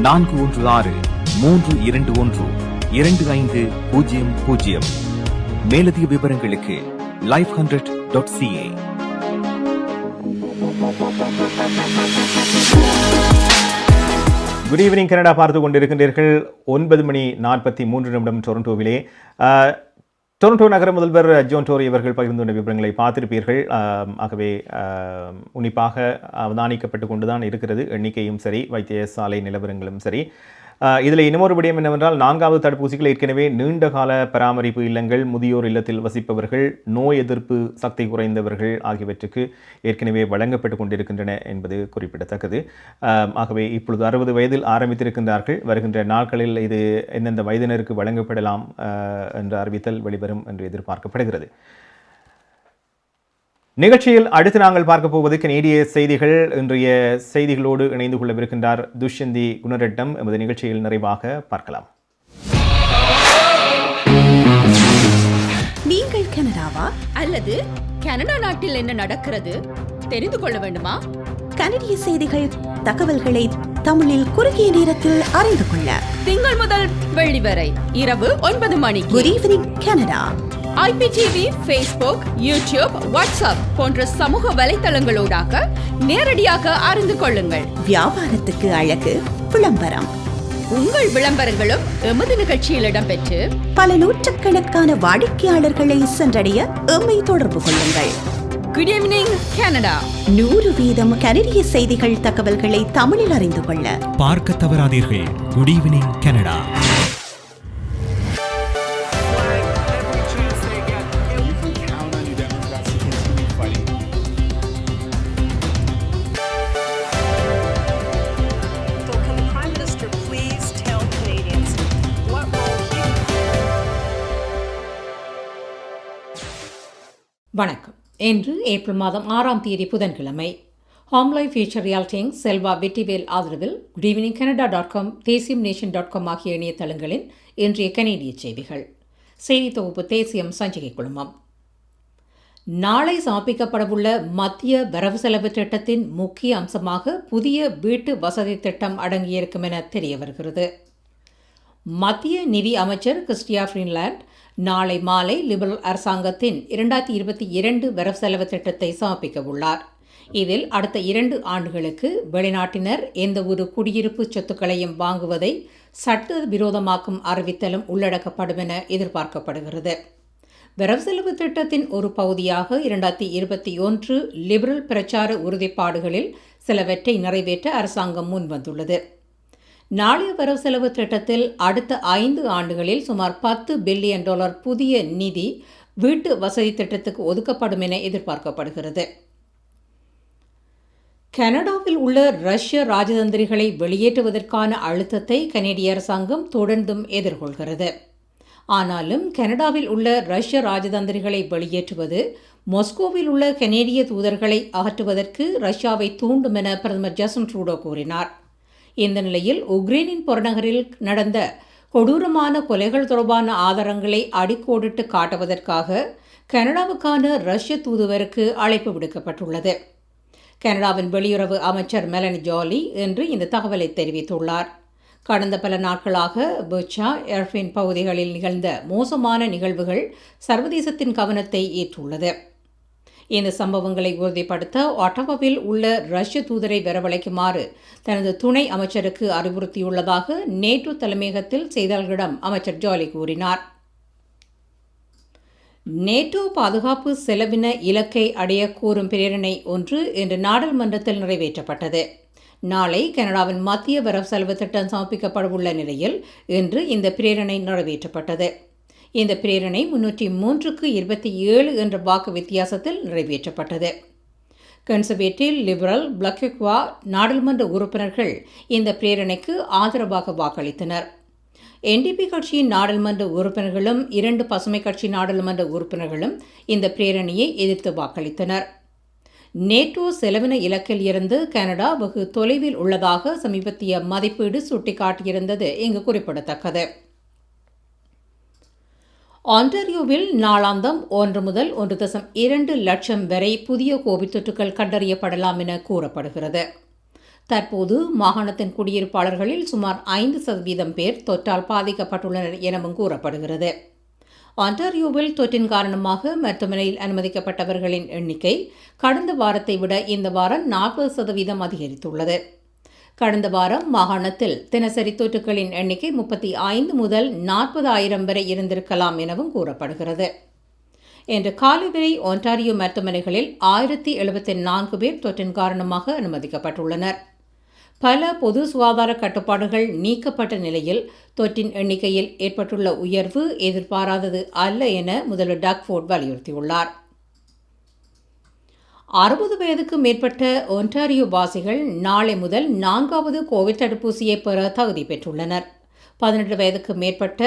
416-321-2500. மேலதிக விவரங்களுக்கு life100.ca. குட் ஈவினிங் கனடா பார்த்து கொண்டிருக்கின்றீர்கள். 9:43 டொரண்டோவிலே. டொரண்டோ நகர முதல்வர் ஜான் டோரி அவர்கள் பகிர்ந்துள்ள விவரங்களை பார்த்திருப்பீர்கள். ஆகவே உன்னிப்பாக அவதானிக்கப்பட்டு கொண்டுதான் இருக்கிறது. எண்ணிக்கையும் சரி, வைத்தியசாலை நிலவரங்களும் சரி. இதில் இன்னொரு விடயம் என்னவென்றால், 4வது தடுப்பூசிகள் ஏற்கனவே நீண்ட கால பராமரிப்பு இல்லங்கள், முதியோர் இல்லத்தில் வசிப்பவர்கள், நோய் எதிர்ப்பு சக்தி குறைந்தவர்கள் ஆகியவற்றுக்கு ஏற்கனவே வழங்கப்பட்டு கொண்டிருக்கின்றன என்பது குறிப்பிடத்தக்கது. ஆகவே இப்பொழுது 60 வயதில் ஆரம்பித்திருக்கின்றார்கள். வருகின்ற நாட்களில் இது எந்தெந்த வயதினருக்கு வழங்கப்படலாம் என்ற அறிவித்தல் வெளிவரும் என்று எதிர்பார்க்கப்படுகிறது. நிகழ்ச்சியில் அடுத்து நாங்கள் பார்க்க போவது கனேடிய செய்திகள். இன்றைய செய்திகளோடு இணைந்து கொள்ளவிருக்கின்றார் துஷ்யந்தி குணரெட்டம். எமது நிகழ்ச்சியில் நிறைவாக பார்க்கலாம். நீங்கள் கனடாவா அல்லது கனடா நாட்டில் என்ன நடக்கிறது தெரிந்து கொள்ள வேண்டுமா? கனடிய செய்திகள், தகவல்களை தமிழில் குறுகிய நேரத்தில் அறிந்து கொள்ள திங்கள் முதல் வெள்ளி வரை இரவு 9 மணிக்கு good evening Canada IPTV, Facebook, YouTube, WhatsApp போன்ற சமூக வலைத்தளங்களோடாக நேரடியாக அறிந்து கொள்ளுங்கள். வியாபாரத்துக்கு அழகு விளம்பரம். உங்கள் விளம்பரங்களும் எமது நிகழ்ச்சியில் இடம்பெற்று பல நூற்றுக்கணக்கான வாடிக்கையாளர்களை சென்றடைய எம்மை தொடர்பு கொள்ளுங்கள். Good evening Canada. 100% கனடிய செய்திகள், தகவல்களை தமிழில் அறிந்து கொள்ள பார்க்க தவறாதீர்கள். Good evening Canada. வணக்கம். இன்று ஏப்ரல் மாதம் 6ஆம் தேதி புதன்கிழமை. ஹோம் லைஃப் ஃபியூச்சர் ரியாலிட்டிங் செல்வா வெற்றிவேல் ஆதரவில் குட் ஈவினிங் கனடா.com, தேசியம் நேஷன்.com ஆகிய இணையதளங்களின் இன்றைய கனேடிய செய்திகள். செய்தி தொகுப்பு தேசியம் சஞ்சிகை குழுமம். நாளை சமர்ப்பிக்கப்படவுள்ள மத்திய வரவு செலவு திட்டத்தின் முக்கிய அம்சமாக புதிய வீட்டு வசதி திட்டம் அடங்கியிருக்கும் என தெரிய வருகிறது. மத்திய நிதி அமைச்சர் கிறிஸ்டியா ஃப்ரீன்லாண்ட் நாளை மாலை லிபரல் அரசாங்கத்தின் 2022 வரவு செலவு திட்டத்தை சமர்ப்பிக்க உள்ளார். இதில் அடுத்த 2 ஆண்டுகளுக்கு வெளிநாட்டினர் எந்த ஒரு குடியிருப்பு சொத்துக்களையும் வாங்குவதை சட்ட விரோதமாக்கும் அறிவித்தலும் உள்ளடக்கப்படும் என எதிர்பார்க்கப்படுகிறது. வரவு செலவு திட்டத்தின் ஒரு பகுதியாக 2021 லிபரல் பிரச்சார உறுதிப்பாடுகளில் சிலவற்றை நிறைவேற்ற அரசாங்கம் முன்வந்துள்ளது. நாளைய வரவு செலவு திட்டத்தில் அடுத்த 5 ஆண்டுகளில் சுமார் $10 பில்லியன் புதிய நிதி வீட்டு வசதி திட்டத்துக்கு ஒதுக்கப்படும் என எதிர்பார்க்கப்படுகிறது. கனடாவில் உள்ள ரஷ்ய ராஜதந்திரிகளை வெளியேற்றுவதற்கான அழுத்தத்தை கனேடிய அரசாங்கம் தொடர்ந்தும் எதிர்கொள்கிறது. ஆனாலும் கனடாவில் உள்ள ரஷ்ய ராஜதந்திரிகளை வெளியேற்றுவது மாஸ்கோவில் உள்ள கனேடிய தூதர்களை அகற்றுவதற்கு ரஷ்யாவை தூண்டும் என பிரதமர் ஜஸ்டின் ட்ரூடோ கூறினார். இந்த நிலையில் உக்ரைனின் புறநகரில் நடந்த கொடூரமான கொலைகள் தொடர்பான ஆதாரங்களை அடிக்கோடிட்டு காட்டுவதற்காக கனடாவுக்கான ரஷ்ய தூதுவருக்கு அழைப்பு விடுக்கப்பட்டுள்ளது. கனடாவின் வெளியுறவு அமைச்சர் மெலனி ஜாலி இன்று இந்த தகவலை தெரிவித்துள்ளார். கடந்த பல நாட்களாக புச்சா, எர்ஃபின் பகுதிகளில் நிகழ்ந்த மோசமான நிகழ்வுகள் சர்வதேசத்தின் கவனத்தை ஈர்த்துள்ளது. இந்த சம்பவங்களை உறுதிப்படுத்த ஒட்டவாவில் உள்ள ரஷ்ய தூதரை வரவழைக்குமாறு தனது துணை அமைச்சருக்கு அறிவுறுத்தியுள்ளதாக நேட்டோ தலைமையகத்தில் செய்தியாளர்களிடம் அமைச்சர் ஜாலி கூறினார். நேட்டோ பாதுகாப்பு செலவின இலக்கை அடைய கோரும் பிரேரணை ஒன்று இன்று நாடாளுமன்றத்தில் நிறைவேற்றப்பட்டது. நாளை கனடாவின் மத்திய வரவு செலவு திட்டம் சமர்ப்பிக்கப்படவுள்ள நிலையில் இன்று இந்த பிரேரணை நிறைவேற்றப்பட்டது. இந்த பிரேரணை 303க்கு 27 என்ற வாக்கு வித்தியாசத்தில் நிறைவேற்றப்பட்டது. கன்சர்வேட்டிவ், லிபரல், பிளக்வா நாடாளுமன்ற உறுப்பினர்கள் இந்த பிரேரணைக்கு ஆதரவாக வாக்களித்தனர். NDP கட்சியின் நாடாளுமன்ற உறுப்பினர்களும் 2 பசுமை கட்சி நாடாளுமன்ற உறுப்பினர்களும் இந்த பிரேரணையை எதிர்த்து வாக்களித்தனர். நேட்டோ செலவின இலக்கில் இருந்து கனடா வெகு தொலைவில் உள்ளதாக சமீபத்திய மதிப்பீடு சுட்டிக்காட்டியிருந்தது இங்கு குறிப்பிடத்தக்கது. ஆன்டாரியோவில் நாளாந்தம் 1 முதல் 1.2 லட்சம் வரை புதிய கோவிட் தொற்றுகள் கண்டறியப்படலாம் என கூறப்படுகிறது. தற்போது மாகாணத்தின் குடியிருப்பாளர்களில் சுமார் 5% பேர் தொற்றால் பாதிக்கப்பட்டுள்ளனர் எனவும் கூறப்படுகிறது. ஆன்டாரியோவில் தொற்றின் காரணமாக மருத்துவமனையில் அனுமதிக்கப்பட்டவர்களின் எண்ணிக்கை கடந்த வாரத்தை விட இந்த வாரம் 40% அதிகரித்துள்ளது. கடந்த வாரம் மாகாணத்தில் தினசரி தொற்றுகளின் எண்ணிக்கை 35 முதல் 40,000 வரை இருந்திருக்கலாம் எனவும் கூறப்படுகிறது. இன்று காலை வரை ஒன்டாரியோ மருத்துவமனைகளில் 1074 பேர் தொற்றின் காரணமாக அனுமதிக்கப்பட்டுள்ளனர். பல பொது சுகாதார கட்டுப்பாடுகள் நீக்கப்பட்ட நிலையில் தொற்றின் எண்ணிக்கையில் ஏற்பட்டுள்ள உயர்வு எதிர்பாராதது அல்ல என முதல்வர் டக்ஃபோர்ட் வலியுறுத்தியுள்ளார். 60 வயதுக்கு மேற்பட்ட ஒன்டாரியோ வாசிகள் நாளை முதல் 4வது கோவிட் தடுப்பூசியை பெற தகுதி பெற்றுள்ளனர். 18 வயதுக்கு மேற்பட்ட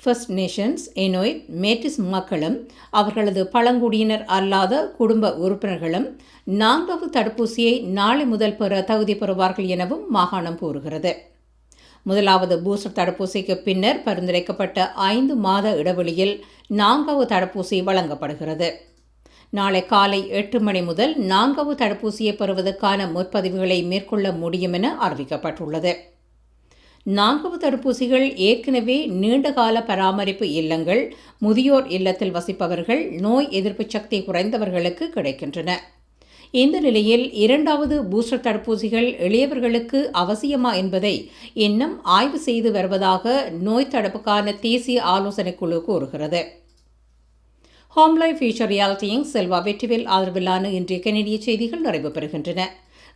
ஃபர்ஸ்ட் நேஷன்ஸ், இனுயிட், மேட்டிஸ் மக்களும் அவர்களது பழங்குடியினர் அல்லாத குடும்ப உறுப்பினர்களும் 4வது தடுப்பூசியை நாளை முதல் பெற தகுதி பெறுவார்கள் எனவும் மாகாணம் கூறுகிறது. முதலாவது பூஸ்டர் தடுப்பூசிக்கு பின்னர் பரிந்துரைக்கப்பட்ட 5 மாத இடைவெளியில் 4வது தடுப்பூசி வழங்கப்படுகிறது. நாளை காலை 8 மணி முதல் 4வது தடுப்பூசியை பெறுவதற்கான முற்பதிவுகளை மேற்கொள்ள முடியும் என அறிவிக்கப்பட்டுள்ளது. 4வது தடுப்பூசிகள் ஏற்கனவே நீண்டகால பராமரிப்பு இல்லங்கள், முதியோர் இல்லத்தில் வசிப்பவர்கள், நோய் எதிர்ப்பு சக்தி குறைந்தவர்களுக்கு கிடைக்கின்றன. இந்த நிலையில் 2வது பூஸ்டர் தடுப்பூசிகள் எளியவர்களுக்கு அவசியமா என்பதை இன்னும் ஆய்வு செய்து வருவதாக நோய் தடுப்புக்கான தேசிய ஆலோசனைக் குழு கூறுகிறது. ஹோம் லைஃப் ஃபியூச்சர் ரியாலிட்டியின் செல்வா வெற்றிவேல் ஆதரவிலான இன்றைய கனேடிய செய்திகள் நிறைவு பெறுகின்றன.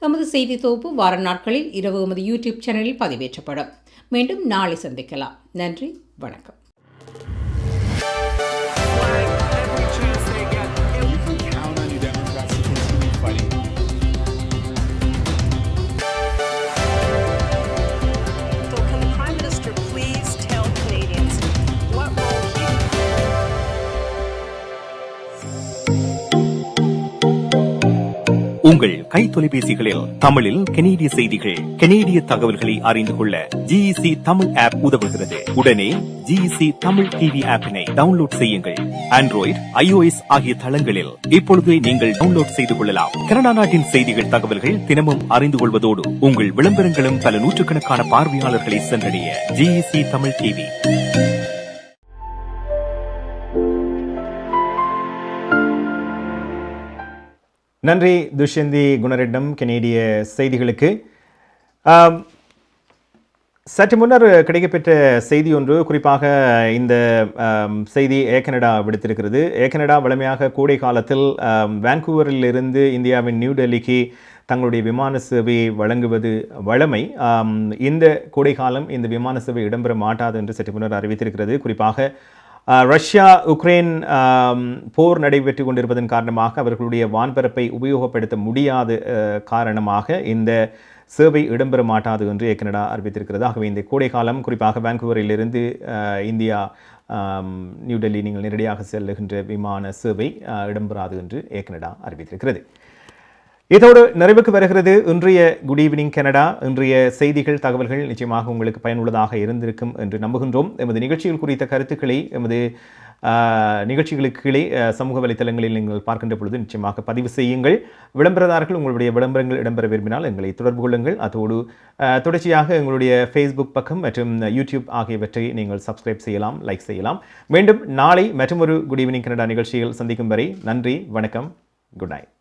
எமது செய்தி தொகுப்பு வார நாட்களில் இரவு எமது யூடியூப் சேனலில் பதிவேற்றப்படும். மீண்டும் நாளை சந்திக்கலாம். நன்றி, வணக்கம். உங்கள் கை தொலைபேசிகளில் தமிழில் கனேடிய செய்திகள், கனேடிய தகவல்களை அறிந்து கொள்ள GEC தமிழ் ஆப் உதவுகிறது. உடனே GEC தமிழ் டிவி ஆப்பினை டவுன்லோட் செய்யுங்கள். ஆண்ட்ராய்டு, iOS ஆகிய தளங்களில் இப்பொழுதே நீங்கள் டவுன்லோட் செய்து கொள்ளலாம். கனடா நாட்டின் செய்திகள், தகவல்கள் தினமும் அறிந்து கொள்வதோடு உங்கள் விளம்பரங்களும் பல நூற்றுக்கணக்கான பார்வையாளர்களை சென்றடைய GEC தமிழ் டிவி. நன்றி துஷ்யந்தி குணரெட்டம் கனேடிய செய்திகளுக்கு. சற்று முன்னர் கிடைக்கப்பெற்ற செய்தி ஒன்று, குறிப்பாக இந்த செய்தி ஏகனடா விடுத்திருக்கிறது. ஏகனடா வழமையாக கோடை காலத்தில் வான்கூவரில் இருந்து இந்தியாவின் நியூ டெல்லிக்கு தங்களுடைய விமான சேவை வழங்குவது வழமை. இந்த கோடை காலம் இந்த விமான சேவை இடம்பெற மாட்டாது என்று சற்று முன்னர் அறிவித்திருக்கிறது. குறிப்பாக ரஷ்யா உக்ரைன் போர் நடைபெற்று கொண்டிருப்பதன் காரணமாக அவர்களுடைய வான்பரப்பை உபயோகப்படுத்த முடியாத காரணமாக இந்த சேவை இடம்பெற மாட்டாது என்று கனடா அறிவித்திருக்கிறது. ஆகவே இந்த கோடை காலம் குறிப்பாக வான்கூவரிலிருந்து இந்தியா நியூ டெல்லி நீங்கள் நேரடியாக செல்லுகின்ற விமான சேவை இடம்பெறாது என்று கனடா அறிவித்திருக்கிறது. இதோடு நிறைவுக்கு வருகிறது இன்றைய குட் ஈவினிங் கனடா. இன்றைய செய்திகள், தகவல்கள் நிச்சயமாக உங்களுக்கு பயனுள்ளதாக இருந்திருக்கும் என்று நம்புகின்றோம். எமது நிகழ்ச்சிகள் குறித்த கருத்துக்களை எமது நிகழ்ச்சிகளுக்கு கீழே சமூக வலைத்தளங்களில் நீங்கள் பார்க்கின்ற பொழுது நிச்சயமாக பதிவு செய்யுங்கள். விளம்பரதாரர்கள் உங்களுடைய விளம்பரங்கள் இடம்பெற விரும்பினால் எங்களை தொடர்பு கொள்ளுங்கள். அதோடு தொடர்ச்சியாக எங்களுடைய ஃபேஸ்புக் பக்கம் மற்றும் யூடியூப் ஆகியவற்றை நீங்கள் சப்ஸ்கிரைப் செய்யலாம், லைக் செய்யலாம். மீண்டும் நாளை மற்றொரு குட் ஈவினிங் கனடா நிகழ்ச்சியில் சந்திக்கும் வரை நன்றி, வணக்கம், குட் நைட்.